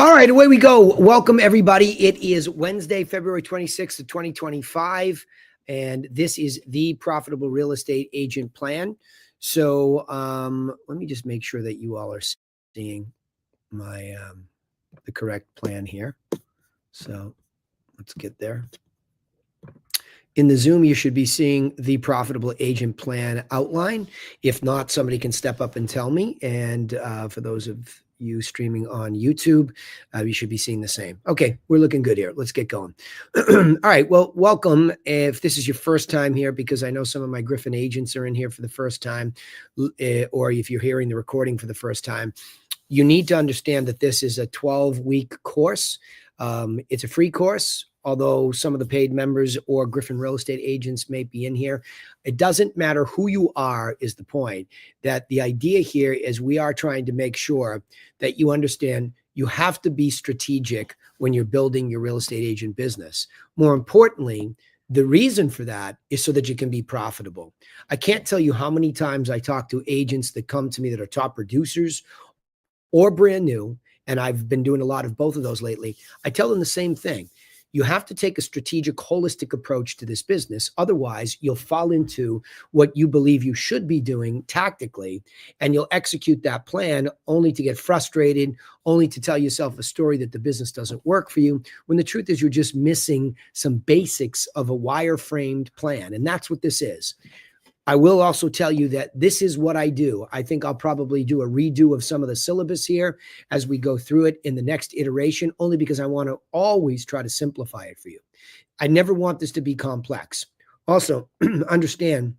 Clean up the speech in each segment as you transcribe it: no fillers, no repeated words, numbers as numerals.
All right, away we go. Welcome, everybody. It is Wednesday, February 26th of 2025, and this is the Profitable Real Estate Agent Plan. So let me just make sure that you all are seeing my the correct plan here. So let's get there. In the Zoom, you should be seeing the Profitable Agent Plan outline. If not, somebody can step up and tell me. And for those of you streaming on YouTube, you should be seeing the same. Okay, we're looking good here. Let's get going. All right, well, welcome. If this is your first time here, because I know some of my Griffin agents are in here for the first time, or if you're hearing the recording for the first time, you need to understand that this is a 12-week course. It's a free course, although some of the paid members or Griffin real estate agents may be in here. It doesn't matter who you are is the point. That the idea here is we are trying to make sure that you understand you have to be strategic when you're building your real estate agent business. More importantly, the reason for that is so that you can be profitable. I can't tell you how many times I talk to agents that come to me that are top producers or brand new, and I've been doing a lot of both of those lately. I tell them the same thing. You have to take a strategic, holistic approach to this business. Otherwise, you'll fall into what you believe you should be doing tactically, and you'll execute that plan only to get frustrated, only to tell yourself a story that the business doesn't work for you, when the truth is you're just missing some basics of a wire-framed plan. And that's what this is. I will also tell you that this is what I do. I think I'll probably do a redo of some of the syllabus here as we go through it in the next iteration, only because I want to always try to simplify it for you. I never want this to be complex. Also, understand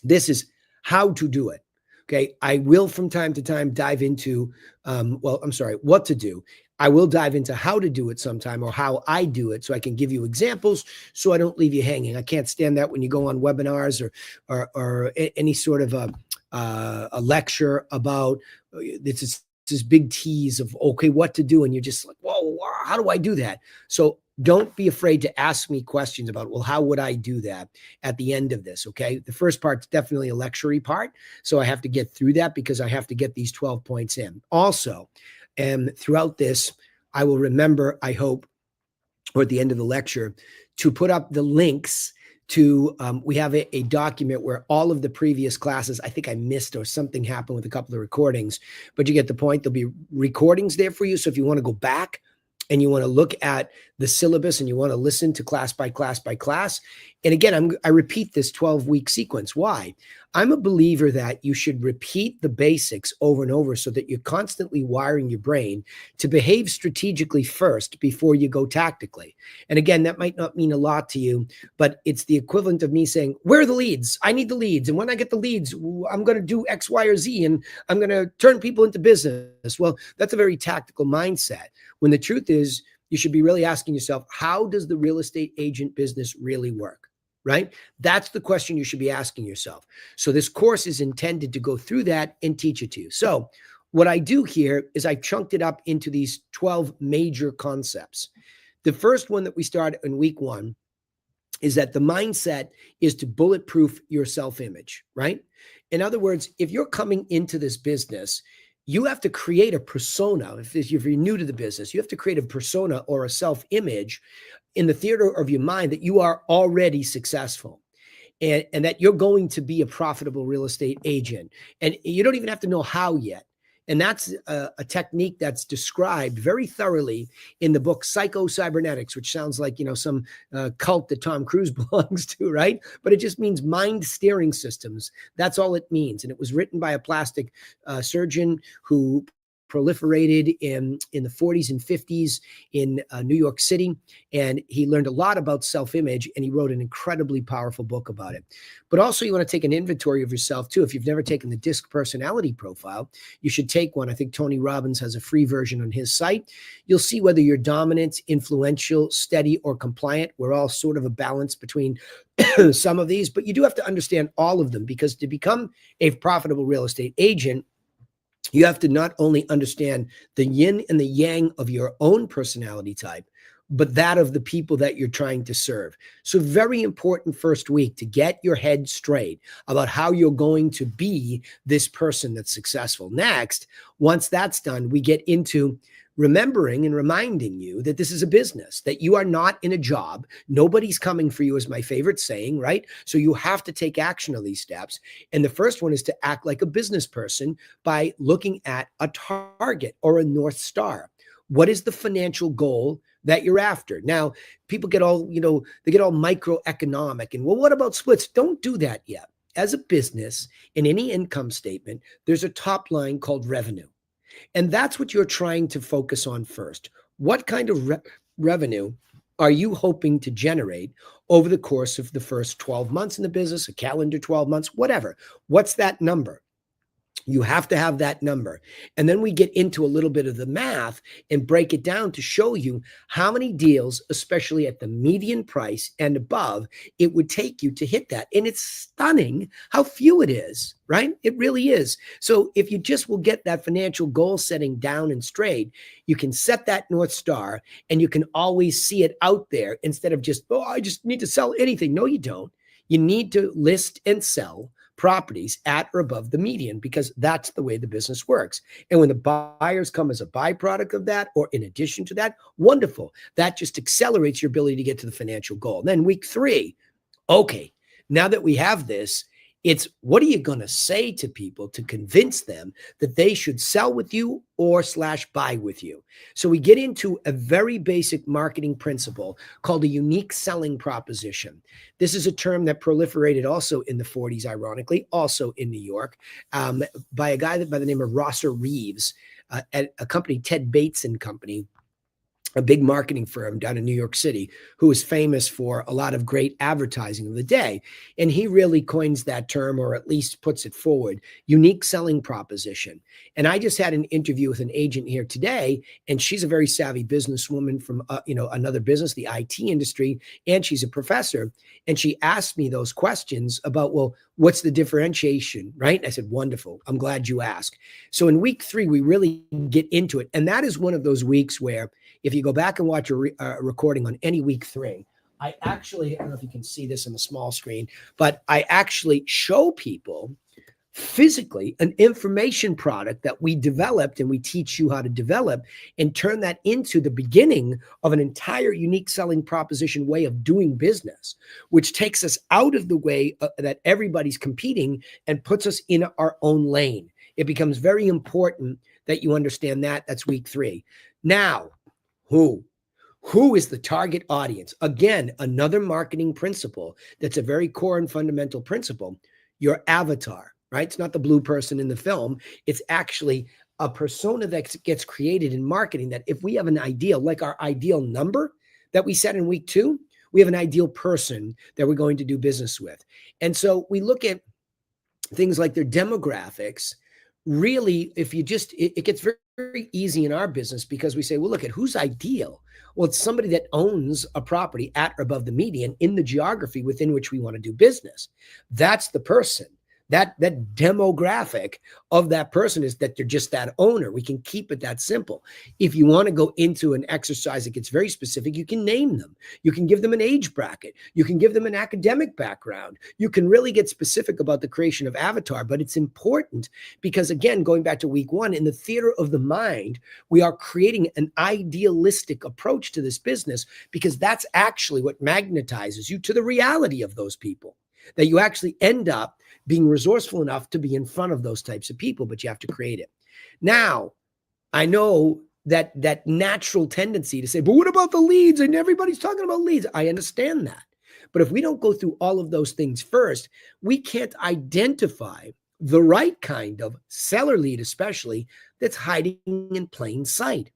this is how to do it. Okay. I will from time to time dive into, what to do. I will dive into how to do it sometime, or how I do it, so I can give you examples so I don't leave you hanging. I can't stand that when you go on webinars or any sort of a lecture about this big tease of, okay, what to do. And you're just like, whoa, how do I do that? So don't be afraid to ask me questions about, well, how would I do that at the end of this? Okay. The first part's definitely a lecture part. So I have to get through that because I have to get these 12 points in. Also, and throughout this, I will remember, I hope, or at the end of the lecture, to put up the links to, we have a document where all of the previous classes, I think I missed or something happened with a couple of recordings, but you get the point. There'll be recordings there for you. So if you want to go back and you want to look at the syllabus and you want to listen to class by class by class. And again, I repeat this 12-week sequence. Why? I'm a believer that you should repeat the basics over and over so that you're constantly wiring your brain to behave strategically first before you go tactically. And again, that might not mean a lot to you, but it's the equivalent of me saying, where are the leads? I need the leads. And when I get the leads, I'm going to do X, Y, or Z, and I'm going to turn people into business. Well, that's a very tactical mindset. When the truth is, you should be really asking yourself, how does the real estate agent business really work? Right? That's the question you should be asking yourself. So this course is intended to go through that and teach it to you. So what I do here is I chunked it up into these 12 major concepts. The first one that we start in week 1 is that the mindset is to bulletproof your self-image, right? In other words, if you're coming into this business, you have to create a persona. If you're new to the business, you have to create a persona or a self-image in the theater of your mind that you are already successful and that you're going to be a profitable real estate agent. And you don't even have to know how yet. And that's a technique that's described very thoroughly in the book Psycho Cybernetics, which sounds like, some cult that Tom Cruise belongs to, right? But it just means mind steering systems. That's all it means. And it was written by a plastic surgeon who proliferated in the 40s and 50s in New York City. And he learned a lot about self-image, and he wrote an incredibly powerful book about it. But also you want to take an inventory of yourself too. If you've never taken the DISC personality profile, you should take one. I think Tony Robbins has a free version on his site. You'll see whether you're dominant, influential, steady, or compliant. We're all sort of a balance between some of these, but you do have to understand all of them, because to become a profitable real estate agent, you have to not only understand the yin and the yang of your own personality type, but that of the people that you're trying to serve. So very important first week to get your head straight about how you're going to be this person that's successful. Next, once that's done, we get into remembering and reminding you that this is a business, that you are not in a job. Nobody's coming for you, is my favorite saying, right? So you have to take action on these steps. And the first one is to act like a business person by looking at a target or a North Star. What is the financial goal that you're after? Now, people get all, they get all microeconomic and, well, what about splits? Don't do that yet. As a business, in any income statement, there's a top line called revenue. And that's what you're trying to focus on first. What kind of revenue are you hoping to generate over the course of the first 12 months in the business, a calendar 12 months, whatever? What's that number? You have to have that number. And then we get into a little bit of the math and break it down to show you how many deals, especially at the median price and above, it would take you to hit that. And it's stunning how few it is, right? It really is. So if you just will get that financial goal setting down and straight, you can set that North Star and you can always see it out there instead of just, oh, I just need to sell anything. No, you don't. You need to list and sell properties at or above the median, because that's the way the business works. And when the buyers come as a byproduct of that, or in addition to that, wonderful. That just accelerates your ability to get to the financial goal. Then week 3, okay, now that we have this, it's what are you going to say to people to convince them that they should sell with you or / buy with you? So we get into a very basic marketing principle called a unique selling proposition. This is a term that proliferated also in the 40s, ironically, also in New York, by a guy by the name of Rosser Reeves at a company, Ted Bates and Company, a big marketing firm down in New York City, who is famous for a lot of great advertising of the day. And he really coins that term, or at least puts it forward, unique selling proposition. And I just had an interview with an agent here today, and she's a very savvy businesswoman from, another business, the IT industry, and she's a professor. And she asked me those questions about, well, what's the differentiation, right? And I said, wonderful. I'm glad you asked. So in week 3, we really get into it. And that is one of those weeks where if you go back and watch a recording on any week 3, I don't know if you can see this on the small screen, but I actually show people physically an information product that we developed and we teach you how to develop and turn that into the beginning of an entire unique selling proposition way of doing business, which takes us out of the way that everybody's competing and puts us in our own lane. It becomes very important that you understand that. That's week 3. Now, who is the target audience? Again, another marketing principle that's a very core and fundamental principle. Your avatar, right? It's not the blue person in the film. It's actually a persona that gets created in marketing, that if we have an ideal, like our ideal number that we set in week 2, we have an ideal person that we're going to do business with. And so we look at things like their demographics. Really, if you just, it gets very easy in our business because we say, well, look at who's ideal. Well, it's somebody that owns a property at or above the median in the geography within which we want to do business. That's the person. That demographic of that person is that they're just that owner. We can keep it that simple. If you want to go into an exercise that gets very specific, you can name them. You can give them an age bracket. You can give them an academic background. You can really get specific about the creation of avatar, but it's important because, again, going back to week 1, in the theater of the mind, we are creating an idealistic approach to this business because that's actually what magnetizes you to the reality of those people, that you actually end up being resourceful enough to be in front of those types of people, but you have to create it. Now, I know that natural tendency to say, but what about the leads? And everybody's talking about leads. I understand that. But if we don't go through all of those things first, we can't identify the right kind of seller lead, especially that's hiding in plain sight.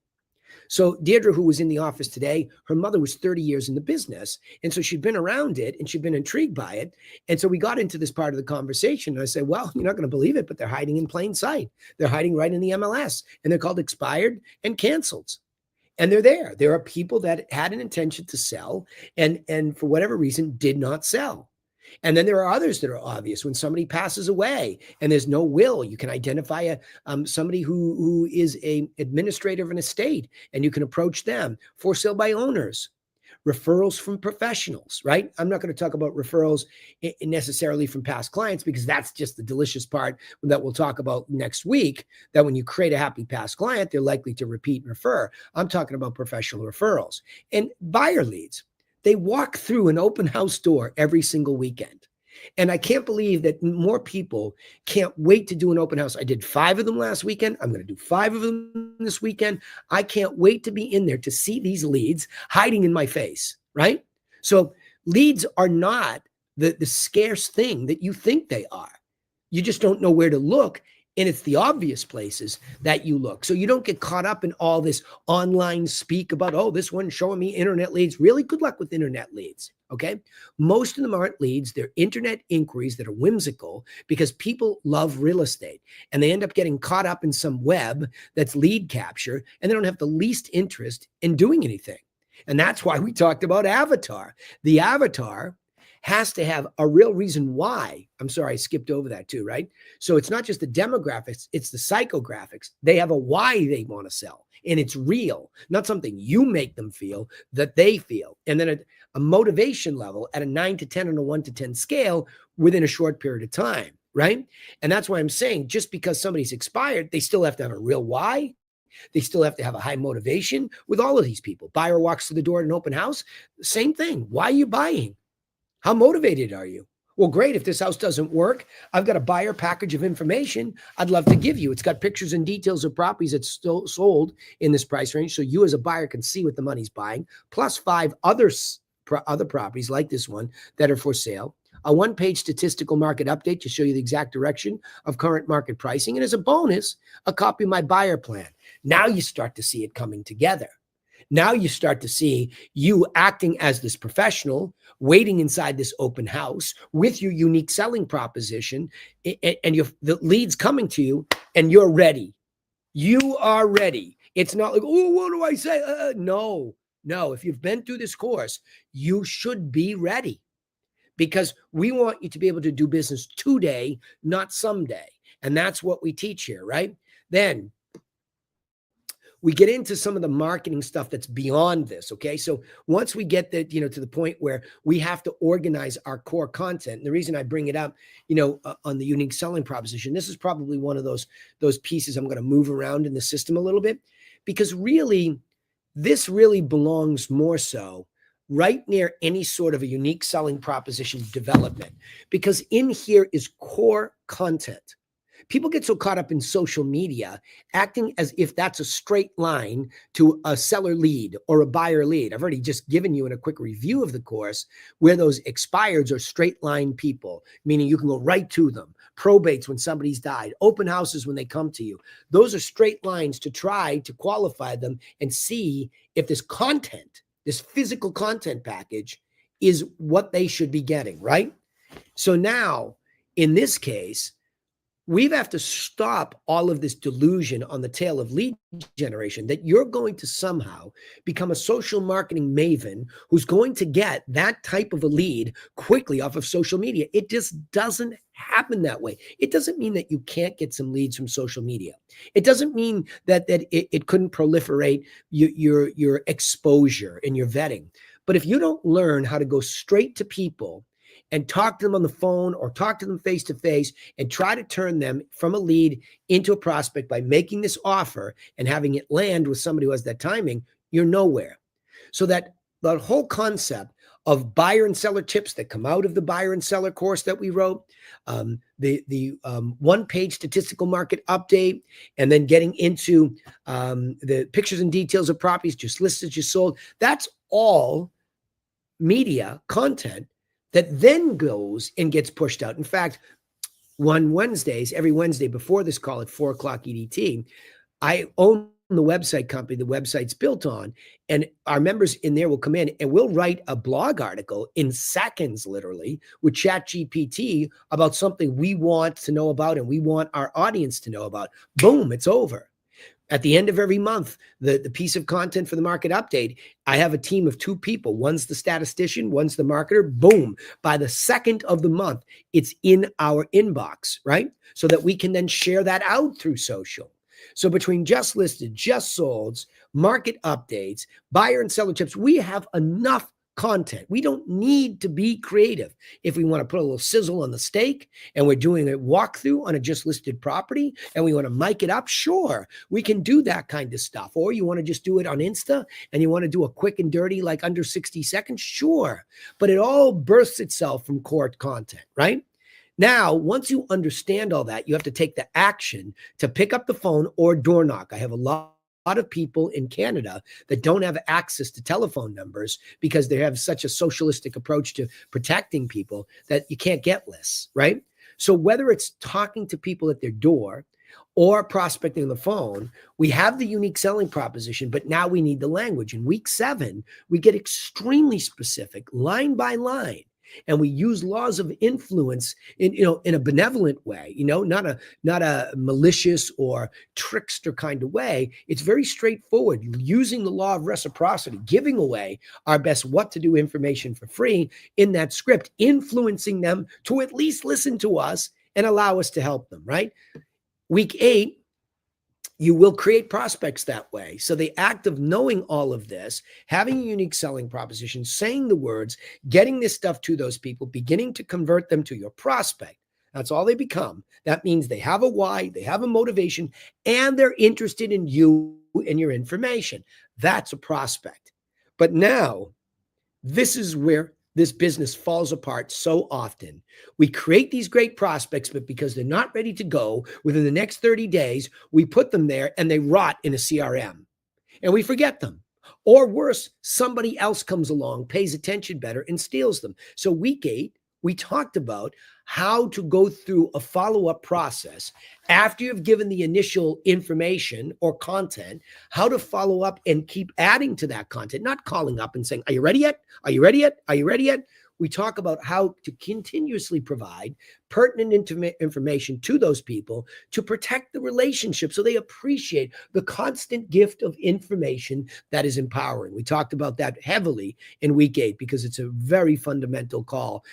So Deirdre, who was in the office today, her mother was 30 years in the business. And so she'd been around it and she'd been intrigued by it. And so we got into this part of the conversation. And I said, well, you're not going to believe it, but they're hiding in plain sight. They're hiding right in the MLS, and they're called expired and canceled. And they're there. There are people that had an intention to sell and for whatever reason did not sell. And then there are others that are obvious. When somebody passes away and there's no will, you can identify somebody who is a administrator of an estate, and you can approach them. For sale by owners, referrals from professionals, right? I'm not going to talk about referrals necessarily from past clients, because that's just the delicious part that we'll talk about next week, that when you create a happy past client, they're likely to repeat and refer. I'm talking about professional referrals and buyer leads. They walk through an open house door every single weekend. And I can't believe that more people can't wait to do an open house. I did 5 of them last weekend. I'm going to do 5 of them this weekend. I can't wait to be in there to see these leads hiding in my face, right? So leads are not the scarce thing that you think they are. You just don't know where to look. And it's the obvious places that you look. So you don't get caught up in all this online speak about, oh, this one's showing me internet leads. Really good luck with internet leads, okay? Most of them aren't leads. They're internet inquiries that are whimsical, because people love real estate and they end up getting caught up in some web that's lead capture, and they don't have the least interest in doing anything. And that's why we talked about avatar. The avatar has to have a real reason why. I'm sorry, I skipped over that too, right? So it's not just the demographics, it's the psychographics. They have a why they want to sell, and it's real, not something you make them feel, that they feel. And then a motivation level at a 9 to 10 and a 1 to 10 scale within a short period of time, right? And that's why I'm saying, just because somebody's expired, they still have to have a real why. They still have to have a high motivation with all of these people. Buyer walks through the door at an open house, same thing. Why are you buying? How motivated are you? Well, great. If this house doesn't work, I've got a buyer package of information I'd love to give you. It's got pictures and details of properties that's still sold in this price range, so you as a buyer can see what the money's buying, plus 5 other properties like this one that are for sale. A 1-page statistical market update to show you the exact direction of current market pricing. And as a bonus, a copy of my buyer plan. Now you start to see it coming together. Now you start to see you acting as this professional, waiting inside this open house with your unique selling proposition, and the leads coming to you, and you're ready. You are ready. It's not like, oh, what do I say? No. If you've been through this course, you should be ready, because we want you to be able to do business today, not someday. And that's what we teach here, right? Then we get into some of the marketing stuff that's beyond this, okay? So once we get that, to the point where we have to organize our core content, and the reason I bring it up, on the unique selling proposition, this is probably one of those pieces I'm going to move around in the system a little bit, because really, this really belongs more so right near any sort of a unique selling proposition development, because in here is core content. People get so caught up in social media, acting as if that's a straight line to a seller lead or a buyer lead. I've already just given you in a quick review of the course where those expireds are straight line people, meaning you can go right to them. Probates when somebody's died, open houses when they come to you. Those are straight lines to try to qualify them and see if this content, this physical content package, is what they should be getting, right? So now, in this case, we have to stop all of this delusion on the tail of lead generation that you're going to somehow become a social marketing maven who's going to get that type of a lead quickly off of social media. It just doesn't happen that way. It doesn't mean that you can't get some leads from social media. It doesn't mean that it couldn't proliferate your exposure and your vetting. But if you don't learn how to go straight to people and talk to them on the phone or talk to them face to face and try to turn them from a lead into a prospect by making this offer and having it land with somebody who has that timing, you're nowhere. So that whole concept of buyer and seller tips that come out of the buyer and seller course that we wrote, the 1-page statistical market update, and then getting into the pictures and details of properties just listed, just sold, that's all media content that then goes and gets pushed out. In fact, every Wednesday before this call at 4:00 EDT, I own the website company the website's built on, and our members in there will come in and we'll write a blog article in seconds, literally, with ChatGPT about something we want to know about and we want our audience to know about. Boom, it's over. At the end of every month, the piece of content for the market update, I have a team of 2 people. One's the statistician, one's the marketer. Boom. By the second of the month, it's in our inbox, right? So that we can then share that out through social. So between just listed, just solds, market updates, buyer and seller tips, we have enough content. We don't need to be creative. If we want to put a little sizzle on the steak and we're doing a walkthrough on a just listed property and we want to mic it up, sure, we can do that kind of stuff. Or you want to just do it on Insta and you want to do a quick and dirty, like under 60 seconds, sure. But it all births itself from core content, right? Now, once you understand all that, you have to take the action to pick up the phone or door knock. I have a lot of people in Canada that don't have access to telephone numbers because they have such a socialistic approach to protecting people that you can't get lists, right? So whether it's talking to people at their door or prospecting on the phone, we have the unique selling proposition, but now we need the language. In week 7, we get extremely specific, line by line. And we use laws of influence in a benevolent way, not a malicious or trickster kind of way. It's very straightforward, using the law of reciprocity, giving away our best what to do information for free in that script, influencing them to at least listen to us and allow us to help them, right? Week 8, you will create prospects that way. So the act of knowing all of this, having a unique selling proposition, saying the words, getting this stuff to those people, beginning to convert them to your prospect. That's all they become. That means they have a why, they have a motivation, and they're interested in you and your information. That's a prospect. But now, this is where this business falls apart so often. We create these great prospects, but because they're not ready to go within the next 30 days, we put them there and they rot in a CRM and we forget them. Or worse, somebody else comes along, pays attention better, and steals them. So week 8, we talked about how to go through a follow-up process after you've given the initial information or content, how to follow up and keep adding to that content, not calling up and saying, are you ready yet? Are you ready yet? Are you ready yet? We talk about how to continuously provide pertinent information to those people to protect the relationship so they appreciate the constant gift of information that is empowering. We talked about that heavily in week 8 because it's a very fundamental call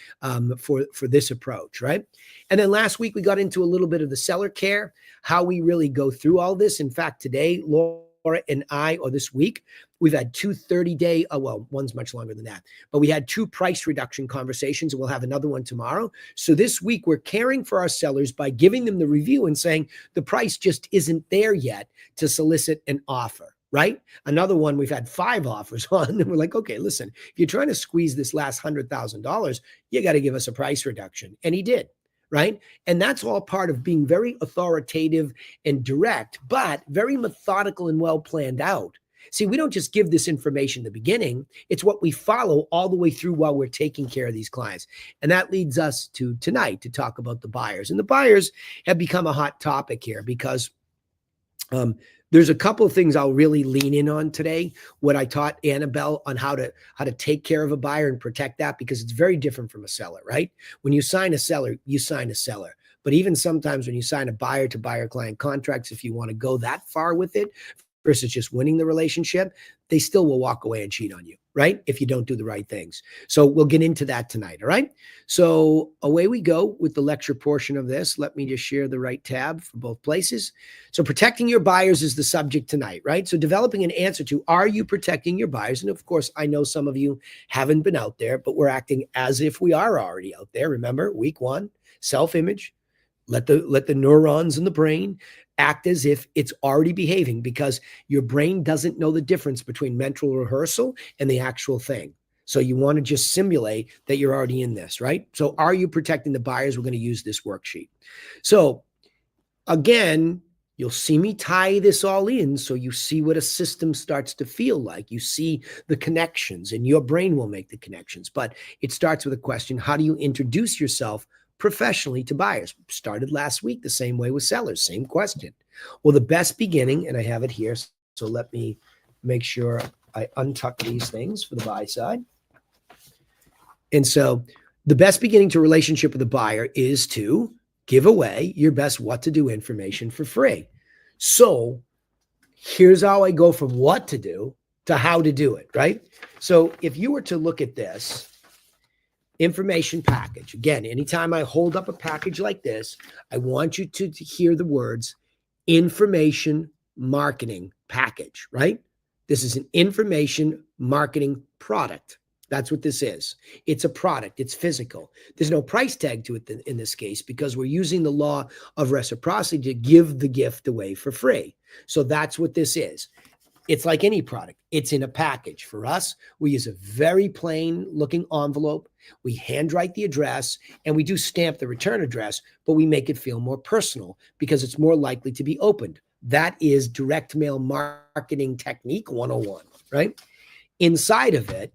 for this approach, right? And then last week, we got into a little bit of the seller care, how we really go through all this. In fact, today, Laura and I, or this week, we've had 2 30-day, well, one's much longer than that, but we had 2 price reduction conversations, and we'll have another one tomorrow. So this week, we're caring for our sellers by giving them the review and saying the price just isn't there yet to solicit an offer, right? Another one, we've had 5 offers on, and we're like, okay, listen, if you're trying to squeeze this last $100,000, you got to give us a price reduction. And he did. Right? And that's all part of being very authoritative and direct, but very methodical and well planned out. See, we don't just give this information in the beginning. It's what we follow all the way through while we're taking care of these clients. And that leads us to tonight to talk about the buyers. And the buyers have become a hot topic here because there's a couple of things I'll really lean in on today. What I taught Annabelle on how to take care of a buyer and protect that, because it's very different from a seller, right? When you sign a seller, you sign a seller. But even sometimes when you sign a buyer to buyer client contracts, if you want to go that far with it versus just winning the relationship, they still will walk away and cheat on you, right? If you don't do the right things. So we'll get into that tonight, all right? So away we go with the lecture portion of this. Let me just share the right tab for both places. So protecting your buyers is the subject tonight, right? So developing an answer to, are you protecting your buyers? And of course, I know some of you haven't been out there, but we're acting as if we are already out there. Remember, week 1, self-image, let the neurons in the brain act as if it's already behaving, because your brain doesn't know the difference between mental rehearsal and the actual thing. So you want to just simulate that you're already in this, right? So are you protecting the buyers? We're going to use this worksheet. So again, you'll see me tie this all in so you see what a system starts to feel like. You see the connections, and your brain will make the connections. But it starts with a question: how do you introduce yourself professionally to buyers? Started last week the same way with sellers, same question. Well, the best beginning, and I have it here, so let me make sure I untuck these things for the buy side. And so the best beginning to relationship with a buyer is to give away your best what to do information for free. So Here's how I go from what to do to how to do it, right? So if you were to look at this information package, again, anytime I hold up a package like this, I want you to hear the words information marketing package, right? This is an information marketing product. That's what this is. It's a product. It's physical. There's no price tag to it in this case because we're using the law of reciprocity to give the gift away for free. So that's what this is. It's like any product. It's in a package. For us, we use a very plain looking envelope. We handwrite the address and we do stamp the return address, but we make it feel more personal because it's more likely to be opened. That is direct mail marketing technique 101, right? Inside of it,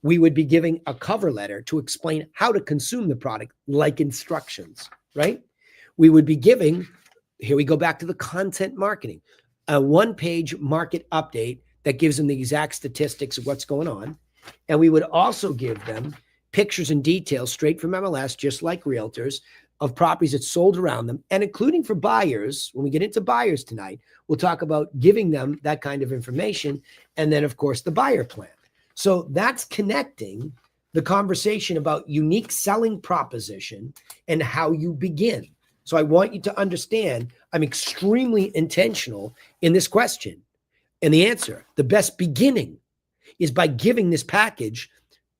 we would be giving a cover letter to explain how to consume the product, like instructions, right? We would be giving, here we go back to the content marketing, a one-page market update that gives them the exact statistics of what's going on. And we would also give them pictures and details straight from MLS, just like realtors, of properties that sold around them, and including for buyers. When we get into buyers tonight, we'll talk about giving them that kind of information. And then, of course, the buyer plan. So that's connecting the conversation about unique selling proposition and how you begin. So I want you to understand I'm extremely intentional in this question. And the answer, the best beginning, is by giving this package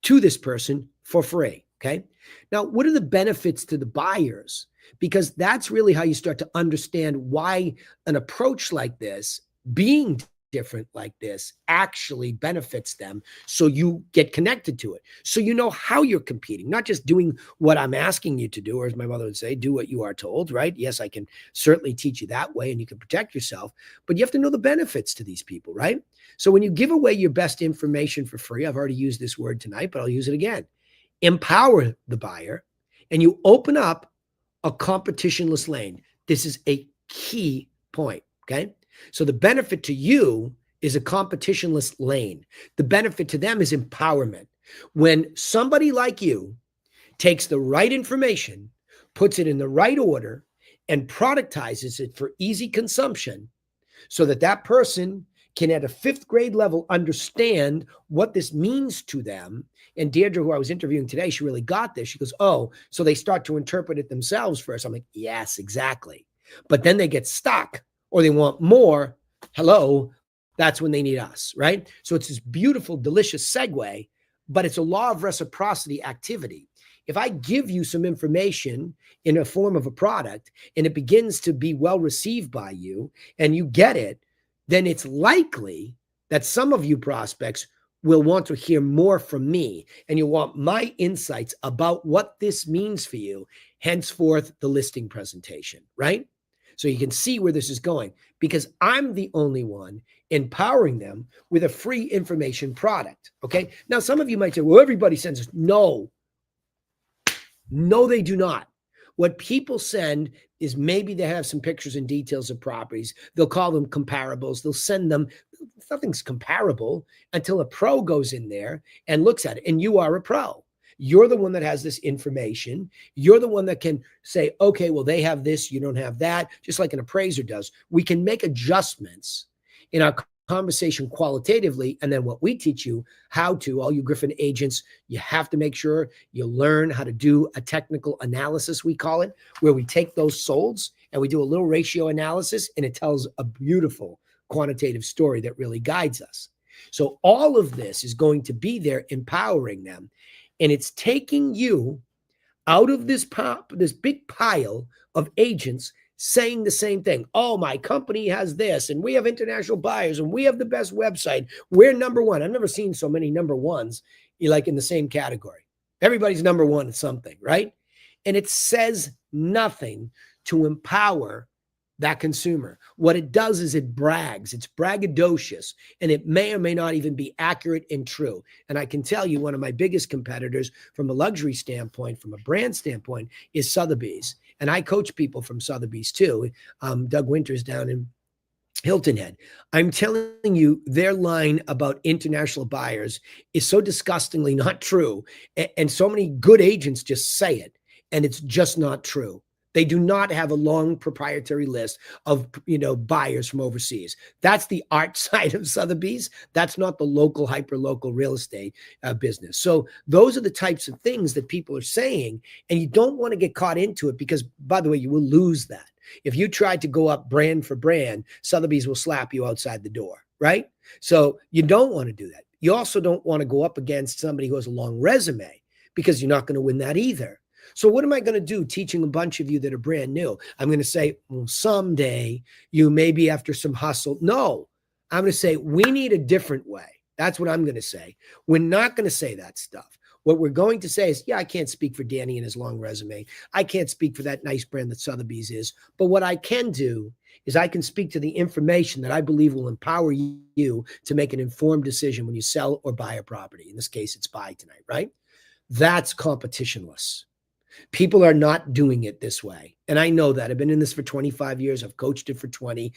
to this person for free. Okay. Now, what are the benefits to the buyers? Because that's really how you start to understand why an approach like this, being different like this, actually benefits them. So you get connected to it. So you know how you're competing, not just doing what I'm asking you to do, or as my mother would say, do what you are told, right? Yes, I can certainly teach you that way and you can protect yourself, but you have to know the benefits to these people, right? So when you give away your best information for free, I've already used this word tonight, but I'll use it again. Empower the buyer, and you open up a competitionless lane. This is a key point, okay? So the benefit to you is a competitionless lane. The benefit to them is empowerment. When somebody like you takes the right information, puts it in the right order, and productizes it for easy consumption so that that person can at a 5th grade level understand what this means to them. And Deirdre, who I was interviewing today, she really got this. She goes, oh, so they start to interpret it themselves first. I'm like, yes, exactly. But then they get stuck or they want more. Hello, that's when they need us, right? So it's this beautiful, delicious segue, but it's a law of reciprocity activity. If I give you some information in a form of a product and it begins to be well received by you and you get it, then it's likely that some of you prospects will want to hear more from me and you'll want my insights about what this means for you, henceforth the listing presentation, right? So you can see where this is going because I'm the only one empowering them with a free information product, okay? Now, some of you might say, well, everybody sends us. No, they do not. What people send is maybe they have some pictures and details of properties. They'll call them comparables. They'll send them. Nothing's comparable until a pro goes in there and looks at it. And you are a pro. You're the one that has this information. You're the one that can say, okay, well, they have this, you don't have that, just like an appraiser does. We can make adjustments in our conversation qualitatively. And then what we teach you how to, all you Griffin agents, you have to make sure you learn how to do a technical analysis, we call it, where we take those solds and we do a little ratio analysis and it tells a beautiful quantitative story that really guides us. So all of this is going to be there empowering them. And it's taking you out of this big pile of agents saying the same thing. Oh, my company has this, and we have international buyers, and we have the best website. We're number one. I've never seen so many number ones like in the same category. Everybody's number one at something, right? And it says nothing to empower that consumer. What it does is it brags. It's braggadocious, and it may or may not even be accurate and true. And I can tell you one of my biggest competitors from a luxury standpoint, from a brand standpoint, is Sotheby's. And I coach people from Sotheby's too. Doug Winters down in Hilton Head. I'm telling you, their line about international buyers is so disgustingly not true. And so many good agents just say it, and it's just not true. They do not have a long proprietary list of, buyers from overseas. That's the art side of Sotheby's. That's not the local, hyper-local real estate business. So those are the types of things that people are saying, and you don't want to get caught into it because, by the way, you will lose that. If you try to go up brand for brand, Sotheby's will slap you outside the door, right? So you don't want to do that. You also don't want to go up against somebody who has a long resume because you're not going to win that either. So what am I going to do teaching a bunch of you that are brand new? I'm going to say, well, someday you maybe after some hustle. No, I'm going to say we need a different way. That's what I'm going to say. We're not going to say that stuff. What we're going to say is, yeah, I can't speak for Danny and his long resume. I can't speak for that nice brand that Sotheby's is. But what I can do is I can speak to the information that I believe will empower you to make an informed decision when you sell or buy a property. In this case, it's buy tonight, right? That's competitionless. People are not doing it this way. And I know that. I've been in this for 25 years. I've coached it for 20.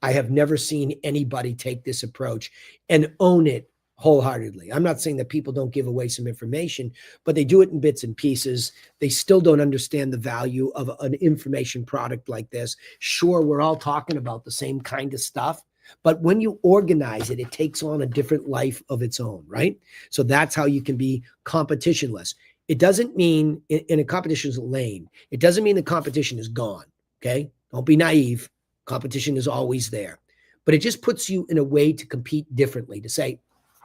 I have never seen anybody take this approach and own it wholeheartedly. I'm not saying that people don't give away some information, but they do it in bits and pieces. They still don't understand the value of an information product like this. Sure, we're all talking about the same kind of stuff, but when you organize it, it takes on a different life of its own, right? So that's how you can be competitionless. It doesn't mean in a competition's lane. It doesn't mean the competition is gone, okay? Don't be naive. Competition is always there. But it just puts you in a way to compete differently, to say,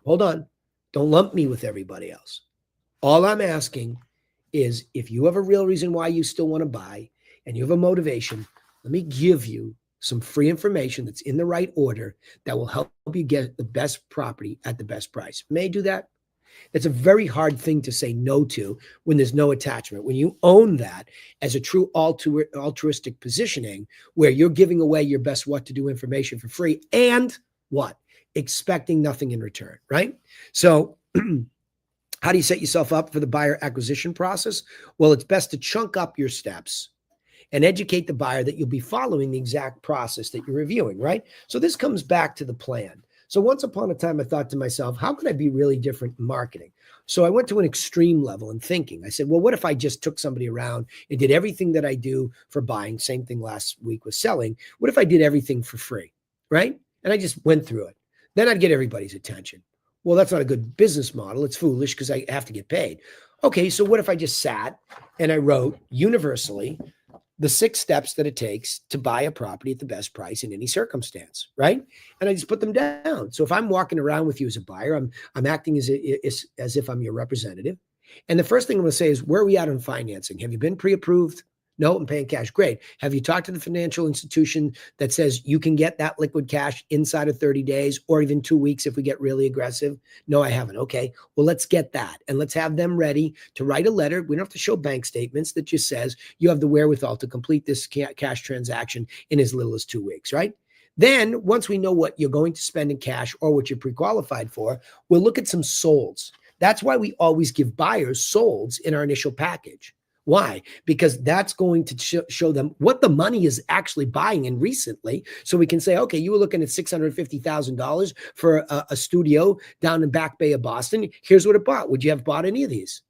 hold on, don't lump me with everybody else. All I'm asking is if you have a real reason why you still want to buy and you have a motivation, let me give you some free information that's in the right order that will help you get the best property at the best price. May I do that? It's a very hard thing to say no to when there's no attachment. When you own that as a true altruistic positioning where you're giving away your best what to do information for free and what? Expecting nothing in return, right? So how do you set yourself up for the buyer acquisition process? Well, it's best to chunk up your steps and educate the buyer that you'll be following the exact process that you're reviewing, right? So this comes back to the plan. So once upon a time, I thought to myself, how could I be really different in marketing? So I went to an extreme level in thinking. I said, well, what if I just took somebody around and did everything that I do for buying? Same thing last week with selling. What if I did everything for free, right? And I just went through it. Then I'd get everybody's attention. Well, that's not a good business model. It's foolish because I have to get paid. Okay, so what if I just sat and I wrote universally the 6 steps that it takes to buy a property at the best price in any circumstance, right? And I just put them down. So if I'm walking around with you as a buyer, I'm acting as if I'm your representative. And the first thing I'm going to say is, where are we at on financing? Have you been pre-approved? No, I'm paying cash. Great. Have you talked to the financial institution that says you can get that liquid cash inside of 30 days or even 2 weeks if we get really aggressive? No, I haven't. Okay. Well, let's get that. And let's have them ready to write a letter. We don't have to show bank statements that just says you have the wherewithal to complete this cash transaction in as little as 2 weeks, right? Then once we know what you're going to spend in cash or what you're pre-qualified for, we'll look at some solds. That's why we always give buyers solds in our initial package. Why? Because that's going to show them what the money is actually buying in recently. So we can say, okay, you were looking at $650,000 for a studio down in Back Bay of Boston. Here's what it bought. Would you have bought any of these?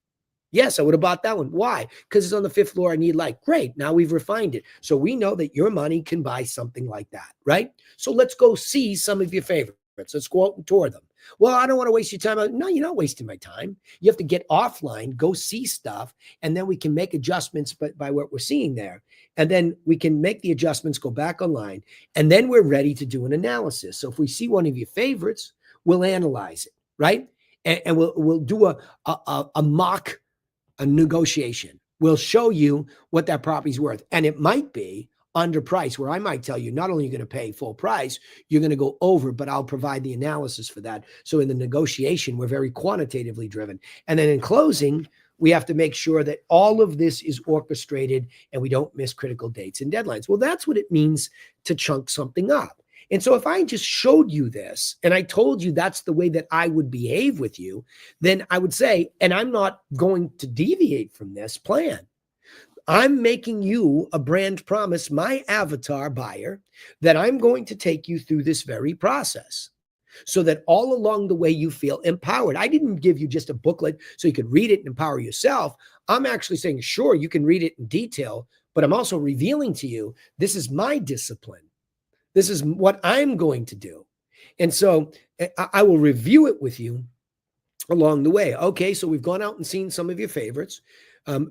Yes, I would have bought that one. Why? Because it's on the 5th floor. I need light. Great. Now we've refined it. So we know that your money can buy something like that, right? So let's go see some of your favorites. Let's go out and tour them. Well, I don't want to waste your time. No, you're not wasting my time. You have to get offline, go see stuff, and then we can make adjustments by what we're seeing there. And then we can make the adjustments, go back online, and then we're ready to do an analysis. So if we see one of your favorites, we'll analyze it, right? And we'll do a mock negotiation. We'll show you what that property's worth. And it might be underpriced, where I might tell you, not only are you going to pay full price, you're going to go over, but I'll provide the analysis for that. So in the negotiation, we're very quantitatively driven. And then in closing, we have to make sure that all of this is orchestrated and we don't miss critical dates and deadlines. Well, that's what it means to chunk something up. And so if I just showed you this and I told you that's the way that I would behave with you, then I would say, and I'm not going to deviate from this plan. I'm making you a brand promise, my avatar buyer, that I'm going to take you through this very process so that all along the way you feel empowered. I didn't give you just a booklet so you could read it and empower yourself. I'm actually saying, sure, you can read it in detail, but I'm also revealing to you, this is my discipline. This is what I'm going to do. And so I will review it with you along the way. Okay, so we've gone out and seen some of your favorites.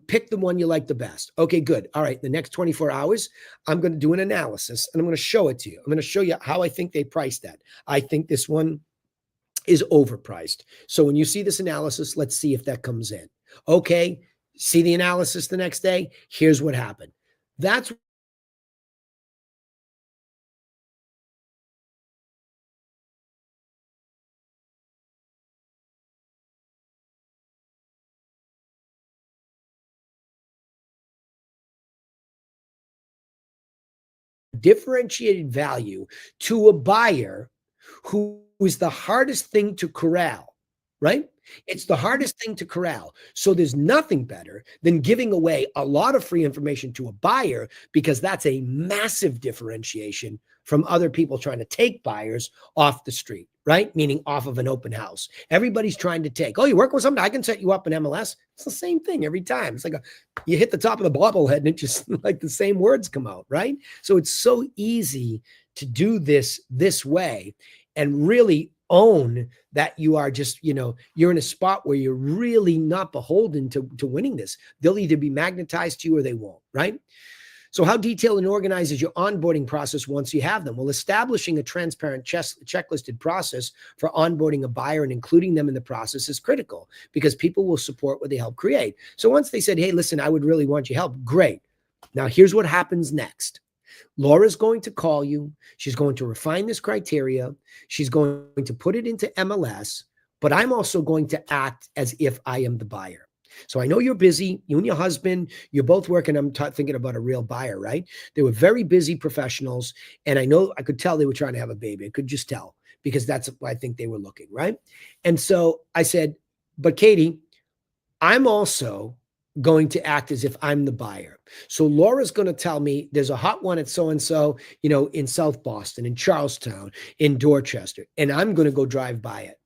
Pick the one you like the best. Okay, good. All right, the next 24 hours, I'm going to do an analysis and I'm going to show it to you. I'm going to show you how I think they priced that. I think this one is overpriced. So when you see this analysis, let's see if that comes in. Okay, see the analysis the next day. Here's what happened. That's differentiated value to a buyer who is the hardest thing to corral, right? It's the hardest thing to corral. So there's nothing better than giving away a lot of free information to a buyer, because that's a massive differentiation from other people trying to take buyers off the street, right? Meaning off of an open house. Everybody's trying to take, oh, you work with somebody, I can set you up in MLS. It's the same thing every time. It's like you hit the top of the bobblehead and it just like the same words come out, right? So it's so easy to do this way and really own that you are just, you're in a spot where you're really not beholden to winning this. They'll either be magnetized to you or they won't, right? So how detailed and organized is your onboarding process once you have them? Well, establishing a transparent checklisted process for onboarding a buyer and including them in the process is critical, because people will support what they help create. So once they said, hey, listen, I would really want your help. Great. Now here's what happens next. Laura's going to call you. She's going to refine this criteria. She's going to put it into MLS, but I'm also going to act as if I am the buyer. So I know you're busy. You and your husband, you're both working. I'm thinking about a real buyer, right? They were very busy professionals. And I know I could tell they were trying to have a baby. I could just tell, because that's what I think they were looking, right? And so I said, but Katie, I'm also going to act as if I'm the buyer. So Laura's going to tell me there's a hot one at so-and-so, in South Boston, in Charlestown, in Dorchester, and I'm going to go drive by it.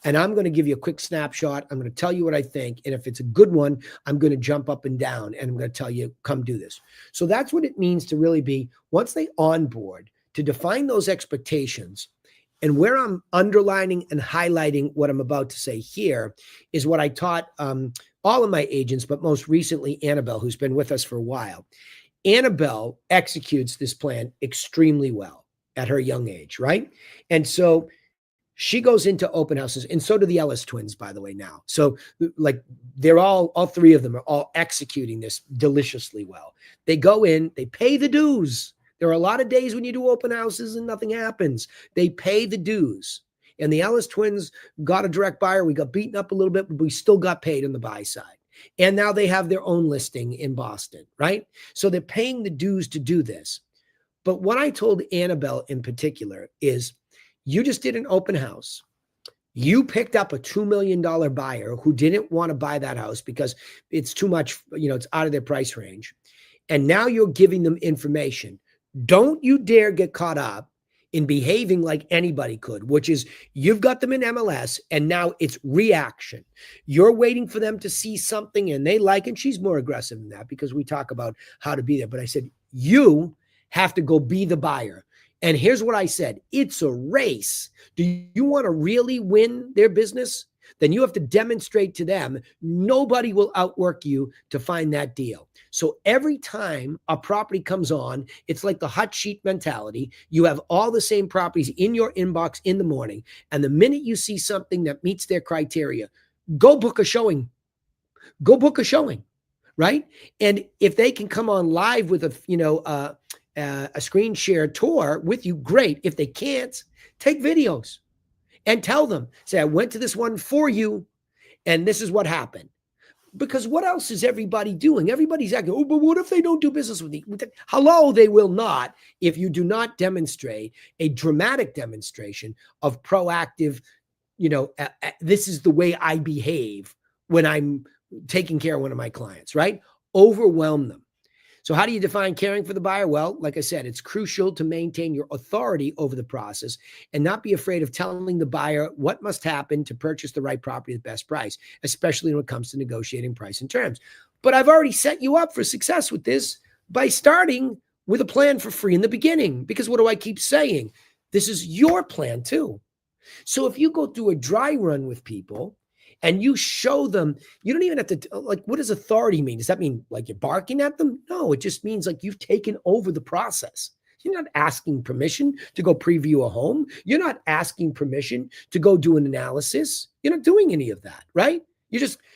And I'm going to give you a quick snapshot. I'm going to tell you what I think. And if it's a good one, I'm going to jump up and down and I'm going to tell you, come do this. So that's what it means to really be, once they onboard, to define those expectations. And where I'm underlining and highlighting what I'm about to say here is what I taught all of my agents, but most recently Annabelle, who's been with us for a while. Annabelle executes this plan extremely well at her young age, right? And so she goes into open houses, and so do the Ellis twins, by the way, now. So like they're all three of them are all executing this deliciously well. They go in, they pay the dues. There are a lot of days when you do open houses and nothing happens. They pay the dues. And the Ellis twins got a direct buyer. We got beaten up a little bit, but we still got paid on the buy side. And now they have their own listing in Boston, right? So they're paying the dues to do this. But what I told Annabelle in particular is, you just did an open house. You picked up a $2 million buyer who didn't want to buy that house because it's too much, it's out of their price range. And now you're giving them information. Don't you dare get caught up in behaving like anybody could, which is you've got them in MLS and now it's reaction. You're waiting for them to see something and they like, and she's more aggressive than that because we talk about how to be there. But I said, you have to go be the buyer. And here's what I said. It's a race. Do you want to really win their business? Then you have to demonstrate to them nobody will outwork you to find that deal. So every time a property comes on, it's like the hot sheet mentality. You have all the same properties in your inbox in the morning. And the minute you see something that meets their criteria, go book a showing. Go book a showing, right? And if they can come on live with a screen share tour with you, great. If they can't, take videos and tell them, say, I went to this one for you and this is what happened. Because what else is everybody doing? Everybody's acting, oh, but what if they don't do business with you? Hello, they will not if you do not demonstrate a dramatic demonstration of proactive, this is the way I behave when I'm taking care of one of my clients, right? Overwhelm them. So how do you define caring for the buyer? Well, like I said, it's crucial to maintain your authority over the process and not be afraid of telling the buyer what must happen to purchase the right property at the best price, especially when it comes to negotiating price and terms. But I've already set you up for success with this. By starting with a plan for free in the beginning. Because what do I keep saying? This is your plan too. So if you go through a dry run with people and you show them, you don't even have to, like, what does authority mean? Does that mean like you're barking at them? No, it just means like you've taken over the process. You're not asking permission to go preview a home. You're not asking permission to go do an analysis. You're not doing any of that, right?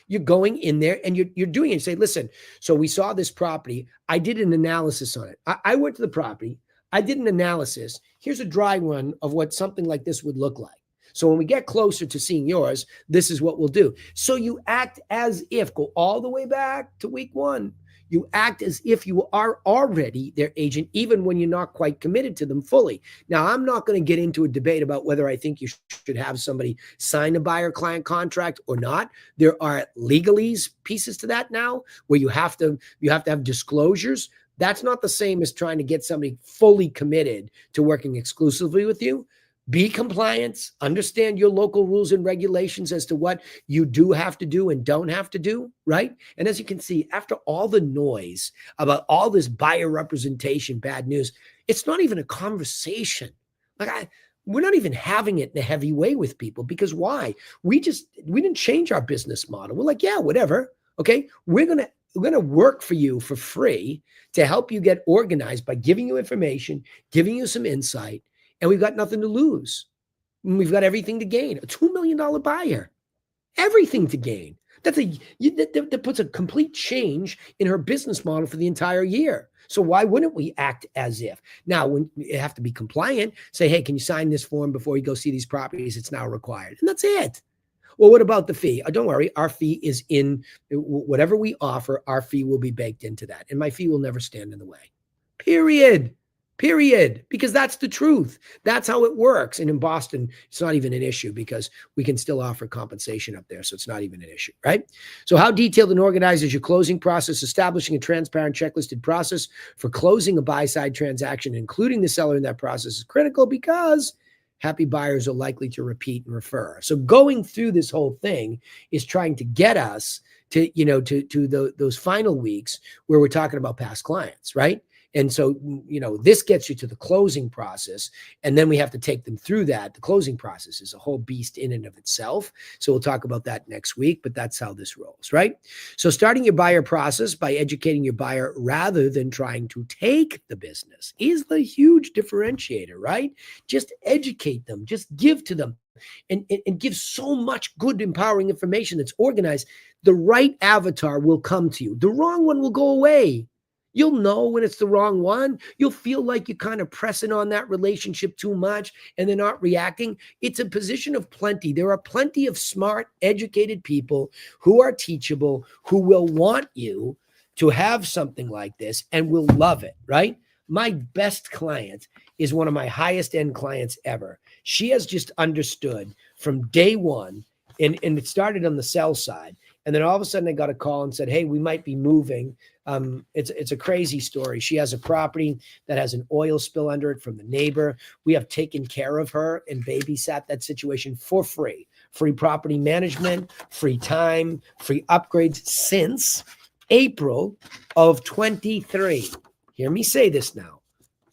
You're going in there and you're doing it. You say, listen, so we saw this property. I did an analysis on it. I went to the property. I did an analysis. Here's a dry run of what something like this would look like. So when we get closer to seeing yours, this is what we'll do. So you act as if, go all the way back to week 1. You act as if you are already their agent, even when you're not quite committed to them fully. Now, I'm not going to get into a debate about whether I think you should have somebody sign a buyer-client contract or not. There are legalese pieces to that now where you have to have disclosures. That's not the same as trying to get somebody fully committed to working exclusively with you. Be compliant, understand your local rules and regulations as to what you do have to do and don't have to do, right? And as you can see, after all the noise about all this buyer representation, bad news, it's not even a conversation. We're not even having it in a heavy way with people because why? We didn't change our business model. We're like, yeah, whatever. Okay, we're gonna work for you for free to help you get organized by giving you information, giving you some insight. And we've got nothing to lose. We've got everything to gain. A $2 million buyer, everything to gain. That puts a complete change in her business model for the entire year. So why wouldn't we act as if? Now, when you have to be compliant, say, hey, can you sign this form before you go see these properties? It's now required. And that's it. Well, what about the fee? Don't worry. Our fee is in whatever we offer. Our fee will be baked into that. And my fee will never stand in the way. Period. Because that's the truth. That's how it works. And in Boston, it's not even an issue because we can still offer compensation up there. So it's not even an issue, right? So how detailed and organized is your closing process? Establishing a transparent checklisted process for closing a buy-side transaction, including the seller in that process, is critical because happy buyers are likely to repeat and refer. So going through this whole thing is trying to get us to, those final weeks where we're talking about past clients, right? And so, this gets you to the closing process, and then we have to take them through that. The closing process is a whole beast in and of itself. So we'll talk about that next week, but that's how this rolls, right? So starting your buyer process by educating your buyer rather than trying to take the business is the huge differentiator, right? Just educate them, just give to them, and give so much good, empowering information that's organized. The right avatar will come to you. The wrong one will go away. You'll know when it's the wrong one. You'll feel like you're kind of pressing on that relationship too much and they're not reacting. It's a position of plenty. There are plenty of smart, educated people who are teachable, who will want you to have something like this and will love it, right? My best client is one of my highest end clients ever. She has just understood from day one, and it started on the sell side. And then all of a sudden I got a call and said, hey, we might be moving. It's a crazy story. She has a property that has an oil spill under it from the neighbor. We have taken care of her and babysat that situation for free. Free property management, free time, free upgrades since April of 23. Hear me say this now.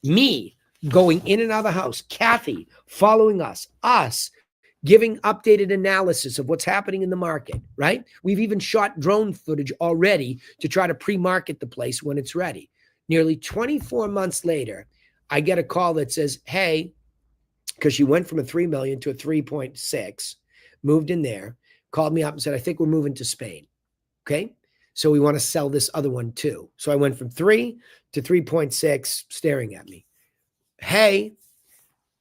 Me going in and out of the house, Kathy following us giving updated analysis of what's happening in the market, right? We've even shot drone footage already to try to pre-market the place when it's ready. Nearly 24 months later, I get a call that says, hey, because she went from a 3 million to a 3.6, moved in there, called me up and said, I think we're moving to Spain. Okay. So we want to sell this other one too. So I went from 3 to 3.6 staring at me. Hey,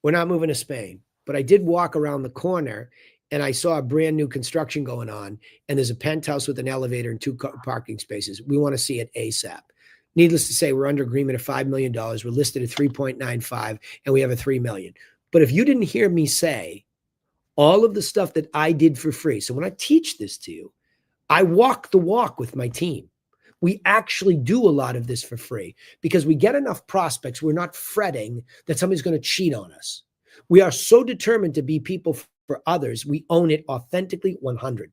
we're not moving to Spain. But I did walk around the corner and I saw a brand new construction going on. And there's a penthouse with an elevator and 2 parking spaces. We want to see it ASAP. Needless to say, we're under agreement of $5 million. We're listed at 3.95 and we have a 3 million. But if you didn't hear me say all of the stuff that I did for free. So when I teach this to you, I walk the walk with my team. We actually do a lot of this for free because we get enough prospects. We're not fretting that somebody's going to cheat on us. We are so determined to be people for others. We own it authentically 100,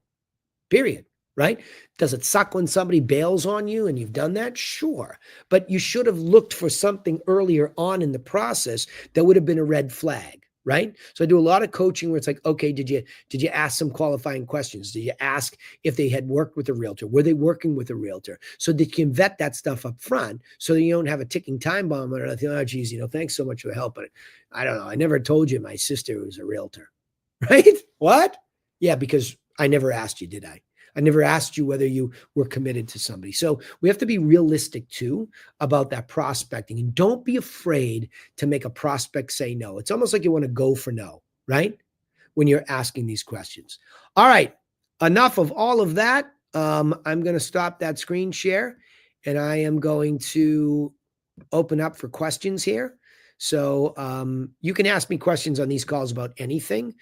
period. right? Does it suck when somebody bails on you and you've done that? Sure. But you should have looked for something earlier on in the process that would have been a red flag, right? So I do a lot of coaching where it's like, okay, did you ask some qualifying questions? Did you ask if they had worked with a realtor? Were they working with a realtor? So that you can vet that stuff up front so that you don't have a ticking time bomb or nothing. Oh, geez, thanks so much for the help. But I don't know. I never told you my sister was a realtor. Right? What? Yeah, because I never asked you, did I? I never asked you whether you were committed to somebody. So we have to be realistic too about that prospecting, and don't be afraid to make a prospect say no. It's almost like you want to go for no, right? When you're asking these questions. All right, enough of all of that. I'm going to stop that screen share and I am going to open up for questions here. So you can ask me questions on these calls about anything,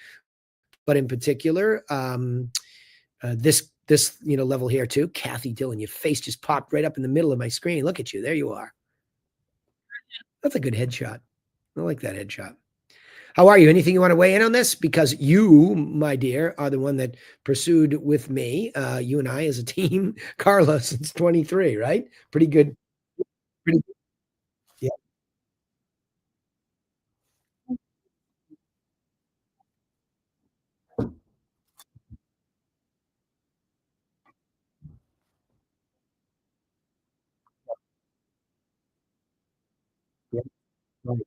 but in particular, this level here too. Kathy Dillon, your face just popped right up in the middle of my screen. Look at you, there you are. That's a good headshot. I like that headshot. How are you? Anything you want to weigh in on this? Because you, my dear, are the one that pursued with me. You and I as a team, Carla, since 23, right? Pretty good. Pretty good. Yeah, yeah, right.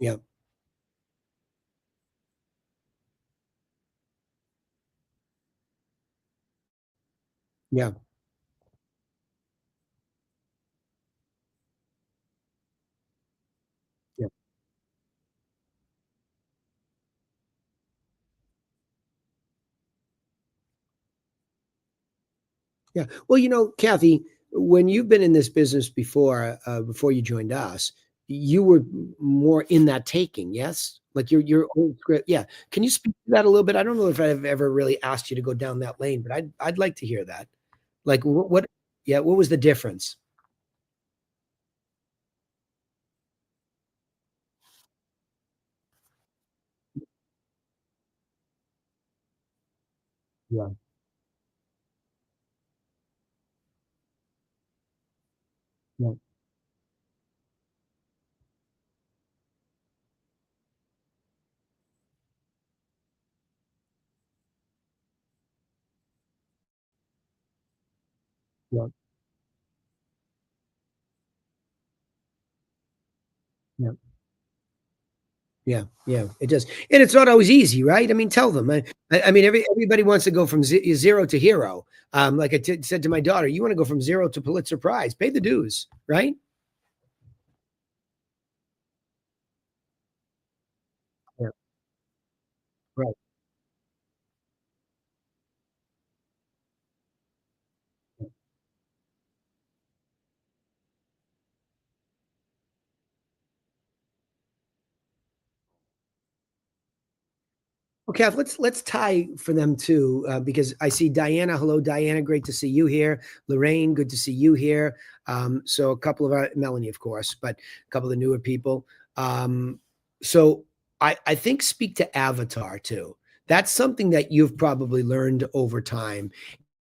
Yeah, yeah, yeah. Yeah. Well, Kathy, when you've been in this business before you joined us, you were more in that taking, yes? Like your old script. Yeah. Can you speak to that a little bit? I don't know if I've ever really asked you to go down that lane, but I'd like to hear that. Like what yeah, what was the difference? Yeah. Yeah. Yeah. Yeah. Yeah, yeah, it does, and it's not always easy, right? I mean, tell them. I mean, everybody wants to go from zero to hero. Like I said to my daughter, you want to go from zero to Pulitzer Prize, pay the dues, right? Yeah, right. Okay, let's tie for them too, because I see Diana. Hello, Diana. Great to see you here. Lorraine, good to see you here. So a couple of our Melanie, of course, but a couple of the newer people. So I think speak to Avatar too. That's something that you've probably learned over time,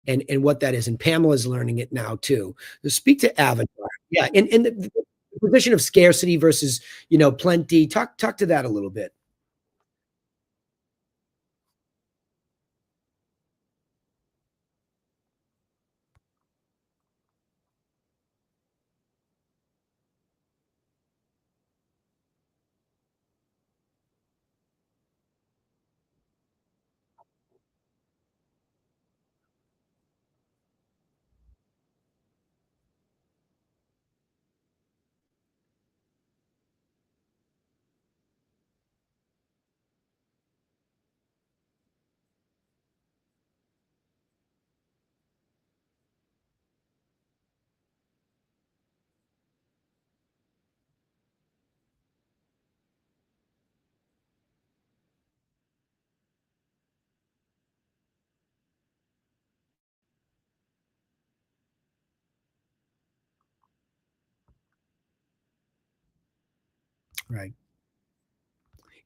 and what that is. And Pamela's learning it now too. So speak to Avatar. Yeah, and the position of scarcity versus plenty. Talk to that a little bit. Right.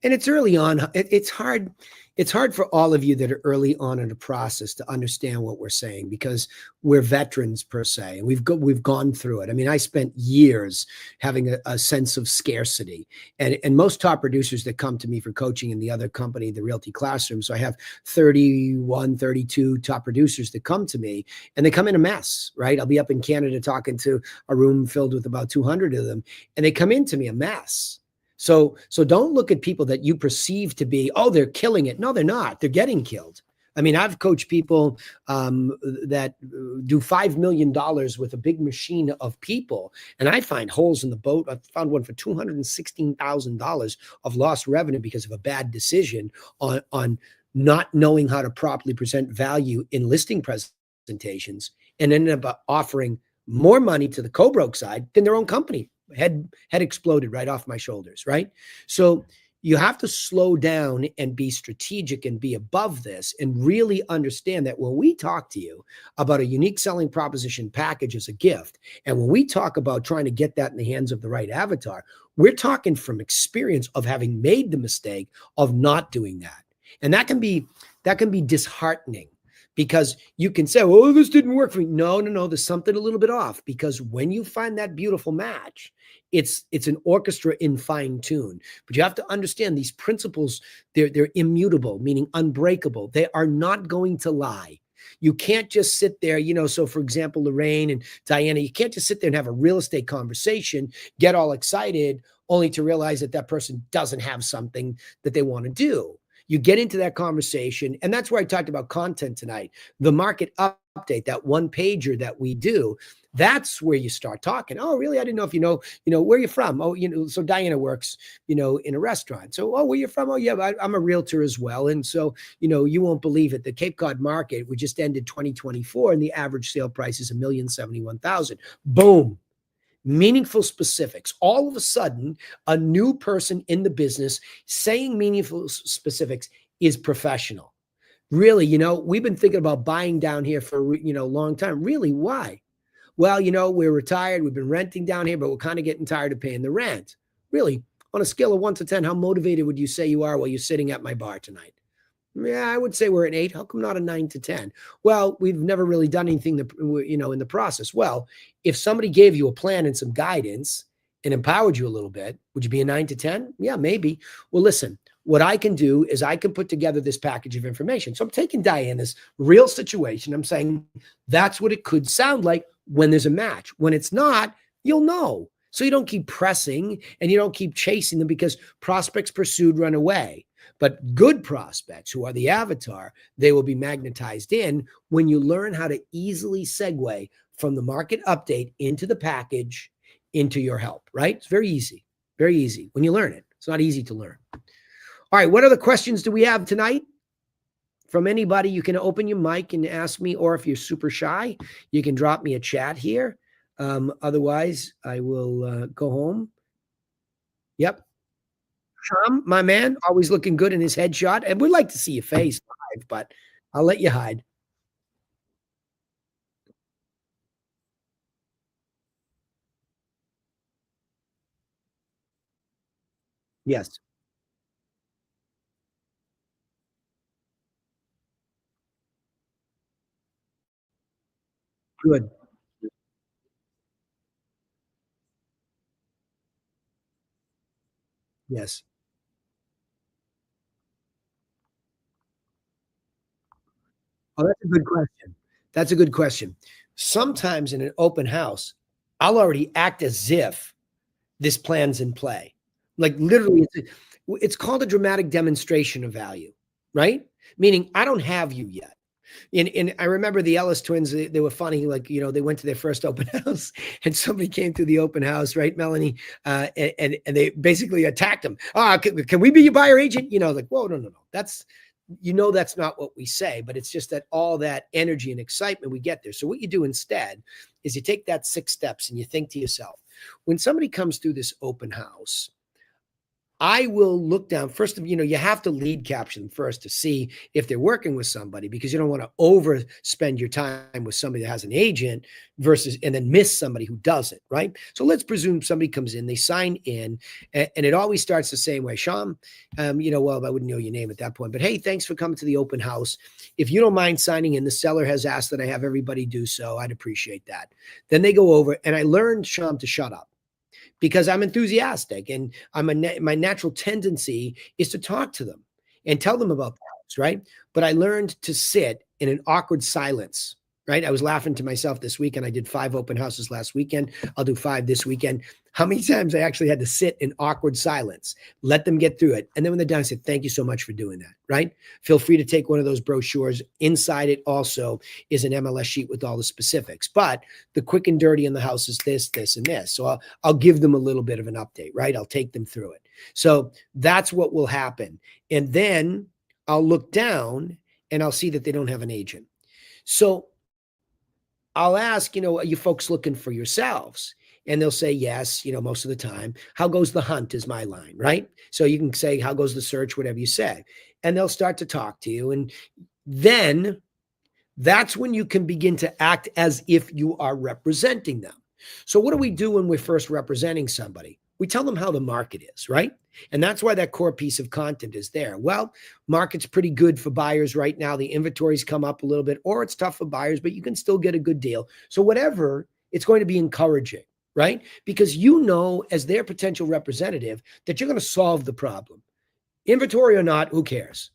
And it's early on. It's hard. It's hard for all of you that are early on in the process to understand what we're saying because we're veterans per se, and we've gone through it. I mean, I spent years having a sense of scarcity, and most top producers that come to me for coaching in the other company, the Realty Classroom. So I have 31, 32 top producers that come to me, and they come in a mess. Right? I'll be up in Canada talking to a room filled with about 200 of them, and they come into me a mess. So don't look at people that you perceive to be, oh, they're killing it. No, they're not. They're getting killed. I mean, I've coached people that do $5 million with a big machine of people, and I find holes in the boat. I found one for $216,000 of lost revenue because of a bad decision on not knowing how to properly present value in listing presentations, and ended up offering more money to the co-broke side than their own company. Head exploded right off my shoulders, right? So you have to slow down and be strategic and be above this and really understand that when we talk to you about a unique selling proposition package as a gift, and when we talk about trying to get that in the hands of the right avatar, we're talking from experience of having made the mistake of not doing that. And that can be disheartening, because you can say, well, this didn't work for me. No, there's something a little bit off, because when you find that beautiful match, it's an orchestra in fine tune. But you have to understand these principles, they're immutable, meaning unbreakable. They are not going to lie. You can't just sit there, so for example, Lorraine and Diana, you can't just sit there and have a real estate conversation, get all excited, only to realize that that person doesn't have something that they want to do. You get into that conversation, and that's where I talked about content tonight. The market update, that one pager that we do, that's where you start talking. Oh, really? I didn't know if you know, where you're from. Oh, so Diana works, in a restaurant. So, oh, where you from? Oh, yeah, I'm a realtor as well. And so, you won't believe it. The Cape Cod market, we just ended 2024, and the average sale price is $1,071,000. Boom. Meaningful specifics. All of a sudden, a new person in the business saying meaningful specifics is professional. Really, we've been thinking about buying down here for, a long time. Really, why? Well, we're retired. We've been renting down here, but we're kind of getting tired of paying the rent. Really, on a scale of 1 to 10, how motivated would you say you are while you're sitting at my bar tonight? Yeah, I would say we're an 8. How come not a 9 to 10? Well, we've never really done anything that, in the process. Well, if somebody gave you a plan and some guidance and empowered you a little bit, would you be a 9 to 10? Yeah, maybe. Well, listen, what I can do is I can put together this package of information. So I'm taking Diana's real situation. I'm saying that's what it could sound like when there's a match. When it's not, you'll know. So you don't keep pressing and you don't keep chasing them, because prospects pursued run away. But good prospects, who are the avatar, they will be magnetized in when you learn how to easily segue from the market update into the package, into your help, right? It's very easy when you learn it. It's not easy to learn. All right, what other questions do we have tonight? From anybody, you can open your mic and ask me, or if you're super shy, you can drop me a chat here. Otherwise, I will go home. Yep. My man, always looking good in his headshot. And we'd like to see your face live, but I'll let you hide. Yes. Good. Yes. Oh, that's a good question. That's a good question. Sometimes in an open house, I'll already act as if this plan's in play. Like literally, it's called a dramatic demonstration of value, right? Meaning I don't have you yet. And I remember the Ellis twins, they were funny. Like, they went to their first open house and somebody came through the open house, right, Melanie? And they basically attacked them. Can we be your buyer agent? Like, whoa, no. That's, that's not what we say, but it's just that all that energy and excitement we get there. So what you do instead is you take that 6 steps and you think to yourself, when somebody comes through this open house, I will look down first. You have to lead capture them first to see if they're working with somebody, because you don't want to overspend your time with somebody that has an agent versus and then miss somebody who doesn't, right? So let's presume somebody comes in, they sign in, and it always starts the same way. Sean, well, I wouldn't know your name at that point, but hey, thanks for coming to the open house. If you don't mind signing in, the seller has asked that I have everybody do so. I'd appreciate that. Then they go over, and I learned, Sean, to shut up, because I'm enthusiastic, and my natural tendency is to talk to them and tell them about the house, right? But I learned to sit in an awkward silence, right? I was laughing to myself this weekend. I did 5 open houses last weekend. I'll do 5 this weekend. How many times I actually had to sit in awkward silence, let them get through it. And then when they're done, I said, thank you so much for doing that, right? Feel free to take one of those brochures. Inside it also is an MLS sheet with all the specifics. But the quick and dirty in the house is this, this, and this. So I'll give them a little bit of an update, right? I'll take them through it. So that's what will happen. And then I'll look down and I'll see that they don't have an agent. So I'll ask, are you folks looking for yourselves? And they'll say, yes, most of the time. How goes the hunt is my line, right? So you can say, how goes the search, whatever you say. And they'll start to talk to you. And then that's when you can begin to act as if you are representing them. So what do we do when we're first representing somebody? We tell them how the market is, right? And that's why that core piece of content is there. Well, market's pretty good for buyers right now. The inventory's come up a little bit, or it's tough for buyers, but you can still get a good deal. So whatever, it's going to be encouraging, right? Because as their potential representative, that you're going to solve the problem. Inventory or not, who cares?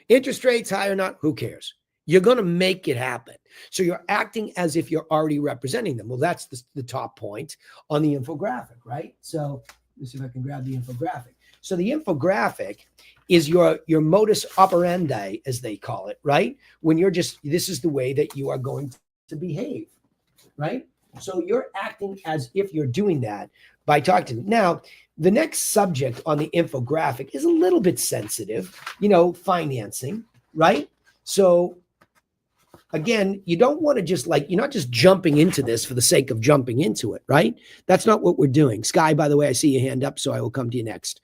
Interest rates high or not, who cares? You're going to make it happen. So you're acting as if you're already representing them. Well, that's the top point on the infographic, right? So let's see if I can grab the infographic. So the infographic is your modus operandi, as they call it, right? When this is the way that you are going to behave, right? So you're acting as if you're doing that by talking to them. Now, the next subject on the infographic is a little bit sensitive, financing, right? So again, you don't want to you're not just jumping into this for the sake of jumping into it, right? That's not what we're doing. Sky, by the way, I see your hand up, so I will come to you next.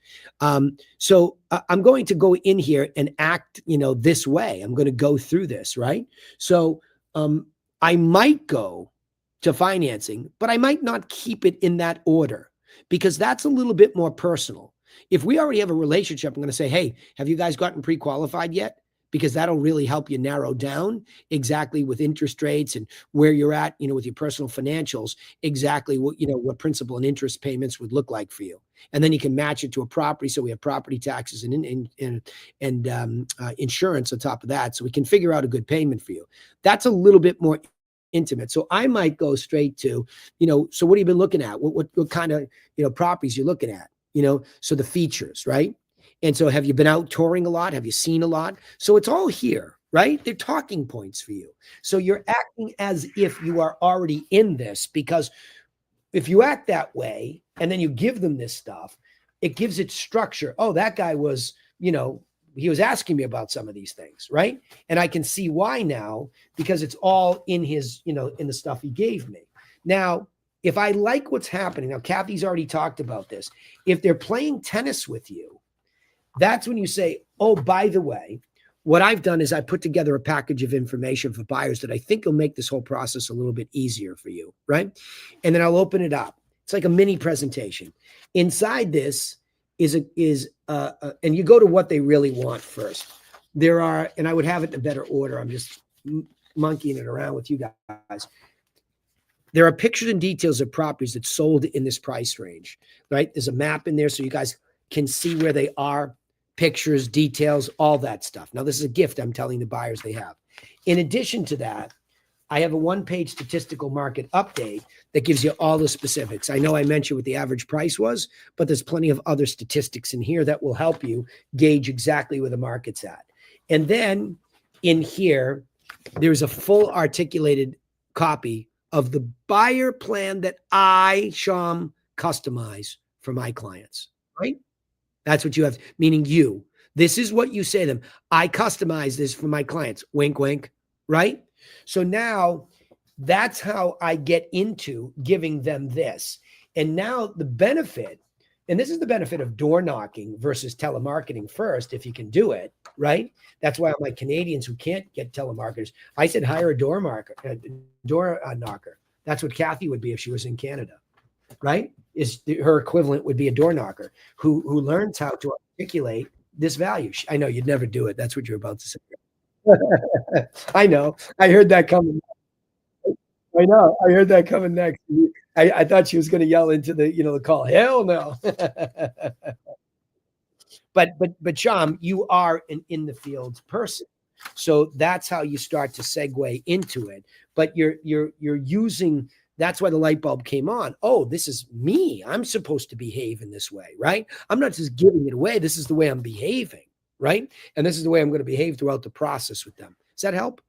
So I'm going to go in here and act, this way. I'm going to go through this, right? So I might go to financing, but I might not keep it in that order, because that's a little bit more personal. If we already have a relationship, I'm going to say, hey, have you guys gotten pre-qualified yet? Because that'll really help you narrow down exactly with interest rates and where you're at, with your personal financials, exactly what principal and interest payments would look like for you. And then you can match it to a property. So we have property taxes and insurance on top of that. So we can figure out a good payment for you. That's a little bit more intimate. So I might go straight to, so what have you been looking at? What kind of, properties you're looking at, so the features, right? And so have you been out touring a lot? Have you seen a lot? So it's all here, right? They're talking points for you. So you're acting as if you are already in this, because if you act that way and then you give them this stuff, it gives it structure. Oh, that guy was, he was asking me about some of these things, right? And I can see why now, because it's all in his, in the stuff he gave me. Now, if I like what's happening, now Kathy's already talked about this. If they're playing tennis with you, that's when you say, oh, by the way, what I've done is I put together a package of information for buyers that I think will make this whole process a little bit easier for you, right? And then I'll open it up. It's like a mini presentation. Inside this is and you go to what they really want first. There are, and I would have it in a better order. I'm just monkeying it around with you guys. There are pictures and details of properties that sold in this price range, right? There's a map in there so you guys can see where they are. Pictures, details, all that stuff. Now, this is a gift I'm telling the buyers they have. In addition to that, I have a one-page statistical market update that gives you all the specifics. I know I mentioned what the average price was, but there's plenty of other statistics in here that will help you gauge exactly where the market's at. And then in here, there's a full articulated copy of the buyer plan that I, Sham, customize for my clients, right? That's what you have, meaning you. This is what you say to them. I customize this for my clients. Wink, wink, right? So now that's how I get into giving them this. And now the benefit And this is the benefit of door knocking versus telemarketing first, if you can do it, right? That's why all my Canadians who can't get telemarketers, I said hire a door knocker. That's what Kathy would be if she was in Canada, right? Is her equivalent would be a door knocker who learns how to articulate this value. I know you'd never do it. That's what you're about to say. I know. I heard that coming. I know. I heard that coming next. I thought she was going to yell into the call. Hell no. But Sham, you are an in the field person. So that's how you start to segue into it. But you're using that's why the light bulb came on. Oh, this is me. I'm supposed to behave in this way, right? I'm not just giving it away. This is the way I'm behaving, right? And this is the way I'm going to behave throughout the process with them. Does that help?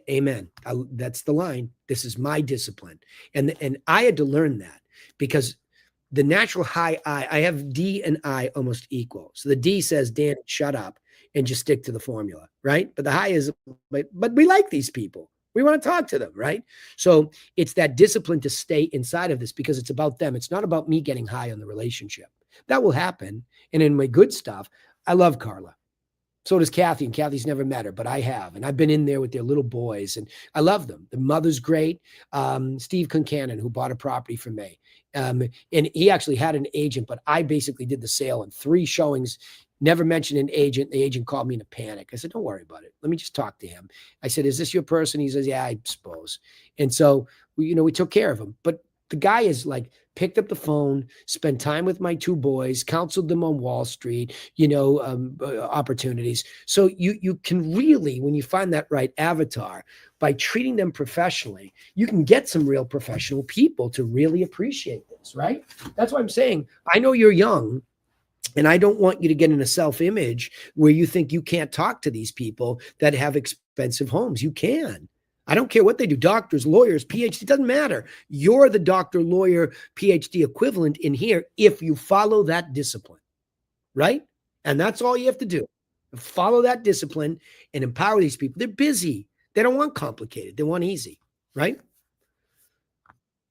Amen. That's the line. This is my discipline. And I had to learn that because the natural high I have D and I almost equal. So the D says, Dan, shut up and just stick to the formula, right? But the high is, but we like these people. We want to talk to them, right? So it's that discipline to stay inside of this because it's about them. It's not about me getting high on the relationship. That will happen. And in my good stuff, I love Carla. So does Kathy, and Kathy's never met her, but I have. And I've been in there with their little boys, and I love them. The mother's great. Steve Concannon, who bought a property from me. And he actually had an agent, but I basically did the sale in 3 showings, never mentioned an agent. The agent called me in a panic. I said, don't worry about it. Let me just talk to him. I said, is this your person? He says, yeah, I suppose. And so, we took care of him. But the guy is like, picked up the phone, spent time with my 2 boys, counseled them on Wall Street, opportunities. So you can really, when you find that right avatar, by treating them professionally, you can get some real professional people to really appreciate this, right? That's why I'm saying, I know you're young, and I don't want you to get in a self-image where you think you can't talk to these people that have expensive homes. You can. I don't care what they do, doctors, lawyers, PhD, it doesn't matter. You're the doctor, lawyer, PhD equivalent in here if you follow that discipline, right? And that's all you have to do. Follow that discipline and empower these people. They're busy. They don't want complicated. They want easy, right?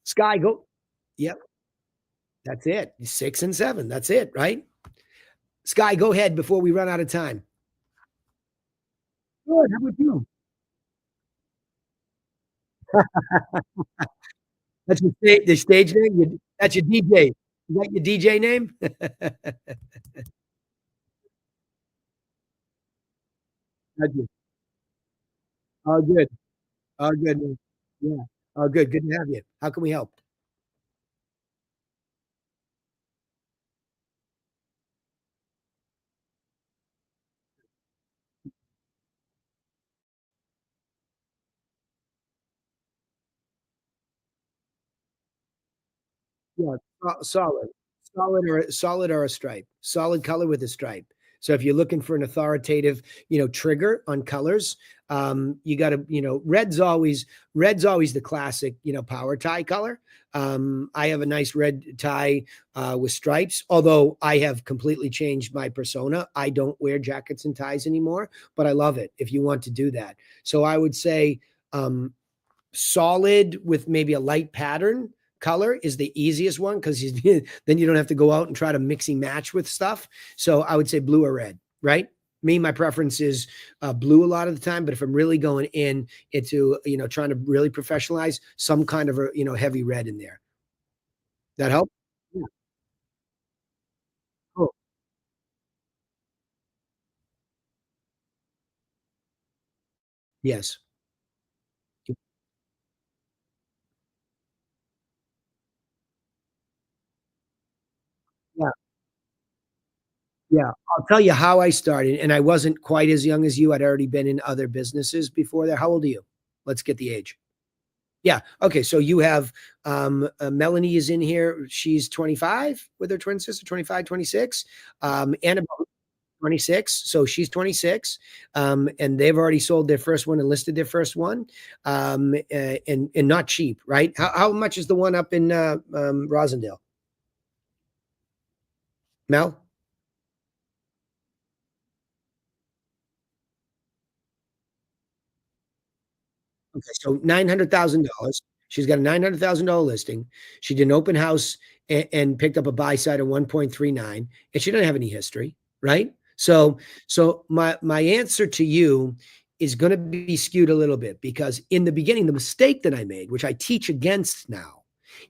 Sky, go. Yep, that's it. 6 and 7. That's it, right? Sky, go ahead before we run out of time. Good. How about you? That's the stage name? That's your DJ. Is that your DJ name? Gotcha. Oh, good. Oh, good, man. Yeah. Oh, good. Good to have you. How can we help? Yeah, solid. Solid or a stripe. Solid color with a stripe. So if you're looking for an authoritative, trigger on colors, you gotta, red's always the classic, power tie color. I have a nice red tie with stripes, although I have completely changed my persona. I don't wear jackets and ties anymore, but I love it if you want to do that. So I would say solid with maybe a light pattern color is the easiest one because then you don't have to go out and try to mixing match with stuff. So I would say blue or red, right? Me, my preference is blue a lot of the time, but if I'm really going in into trying to really professionalize, some kind of a heavy red in there. That help? Yeah. Cool. Yes. Yeah. Yeah. I'll tell you how I started, and I wasn't quite as young as you. I'd already been in other businesses before that. How old are you? Let's get the age. Yeah. Okay. So you have Melanie is in here. She's 25 with her twin sister, 25, 26. Annabelle, 26. So she's 26. And they've already sold their first one and listed their first one. And not cheap, right? How much is the one up in Rosendale? Mel? Okay. So $900,000. She's got a $900,000 listing. She did an open house and picked up a buy side of 1.39, and she doesn't have any history, right? So my answer to you is going to be skewed a little bit because in the beginning, the mistake that I made, which I teach against now,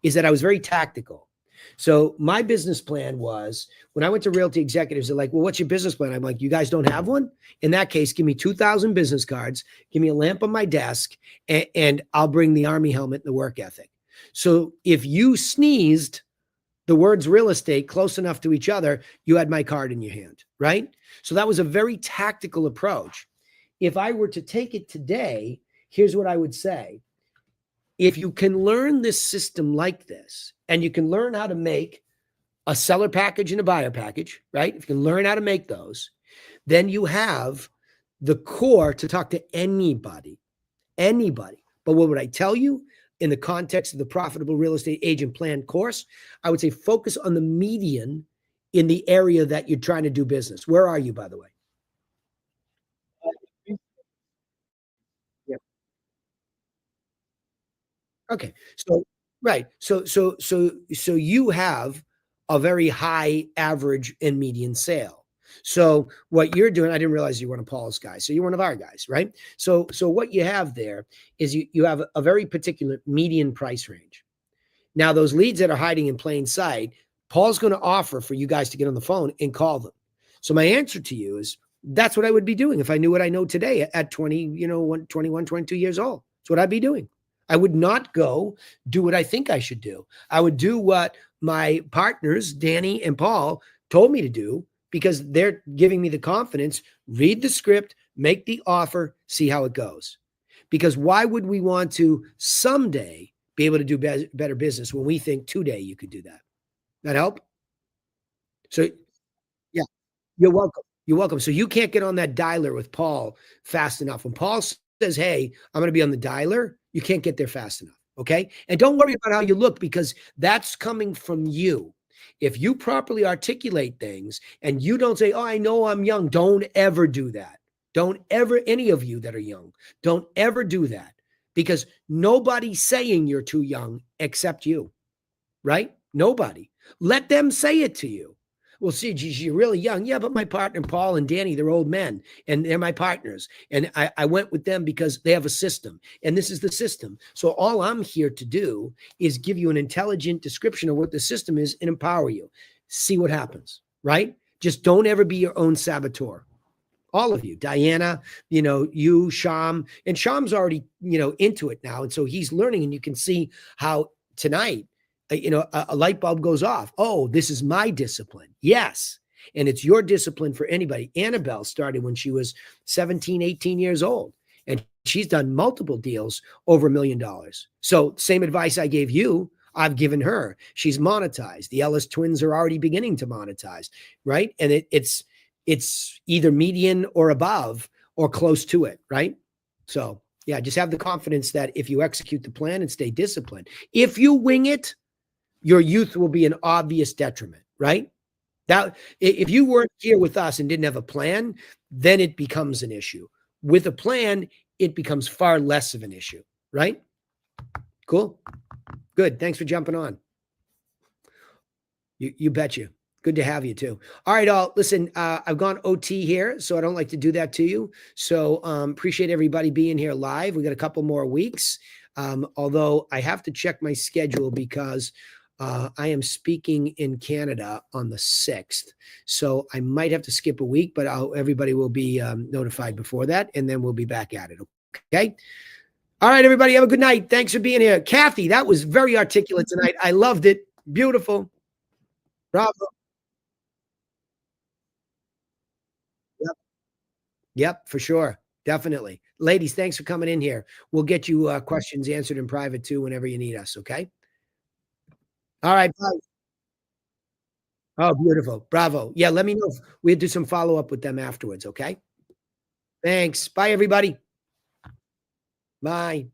is that I was very tactical. So my business plan was when I went to realty executives, they're like, well, what's your business plan? I'm like, you guys don't have one? In that case, give me 2,000 business cards, give me a lamp on my desk, and I'll bring the Army helmet and the work ethic. So if you sneezed the words real estate close enough to each other, you had my card in your hand, right? So that was a very tactical approach. If I were to take it today, here's what I would say. If you can learn this system like this, and you can learn how to make a seller package and a buyer package, right? If you can learn how to make those, then you have the core to talk to anybody. But what would I tell you in the context of the Profitable Real Estate Agent Plan course? I would say focus on the median in the area that you're trying to do business. Where are you, by the way? Yeah. Okay. So right. So you have a very high average and median sale. So what you're doing, I didn't realize you were one of Paul's guys. So you're one of our guys, right? So what you have there is you have a very particular median price range. Now, those leads that are hiding in plain sight, Paul's going to offer for you guys to get on the phone and call them. So my answer to you is that's what I would be doing if I knew what I know today at 20, 21, 22 years old. That's what I'd be doing. I would not go do what I think I should do. I would do what my partners, Danny and Paul, told me to do because they're giving me the confidence. Read the script, make the offer, see how it goes. Because why would we want to someday be able to do better business when we think today you could do that? That help? So yeah, you're welcome. You're welcome. So you can't get on that dialer with Paul fast enough. When Paul says, hey, I'm going to be on the dialer, you can't get there fast enough. Okay. And don't worry about how you look because that's coming from you. If you properly articulate things and you don't say, oh, I know I'm young, don't ever do that. Don't ever, any of you that are young, don't ever do that because nobody's saying you're too young except you, right? Nobody. Let them say it to you. Well, see, geez, you're really young. Yeah, but my partner, Paul and Danny, they're old men and they're my partners. And I went with them because they have a system and this is the system. So all I'm here to do is give you an intelligent description of what the system is and empower you. See what happens, right? Just don't ever be your own saboteur. All of you, Diana, you, Sham, and Sham's already, into it now. And so he's learning and you can see how tonight, a light bulb goes off. Oh, this is my discipline. Yes. And it's your discipline for anybody. Annabelle started when she was 17, 18 years old, and she's done multiple deals over $1 million. So same advice I gave you, I've given her. She's monetized. The Ellis twins are already beginning to monetize, right? And it's either median or above or close to it, right? So yeah, just have the confidence that if you execute the plan and stay disciplined, if you wing it, your youth will be an obvious detriment, right? That if you weren't here with us and didn't have a plan, then it becomes an issue. With a plan, it becomes far less of an issue, right? Cool. Good. Thanks for jumping on. You bet you. Good to have you too. All right, all. Listen, I've gone OT here, so I don't like to do that to you. So appreciate everybody being here live. We got a couple more weeks. Although I have to check my schedule because I am speaking in Canada on the 6th. So I might have to skip a week, but everybody will be notified before that, and then we'll be back at it. Okay. All right, everybody. Have a good night. Thanks for being here. Kathy, that was very articulate tonight. I loved it. Beautiful. Bravo. Yep. Yep, for sure. Definitely. Ladies, thanks for coming in here. We'll get you questions answered in private too whenever you need us. Okay. All right. Bye. Oh, beautiful. Bravo. Yeah, let me know if we'll do some follow-up with them afterwards, okay? Thanks. Bye, everybody. Bye.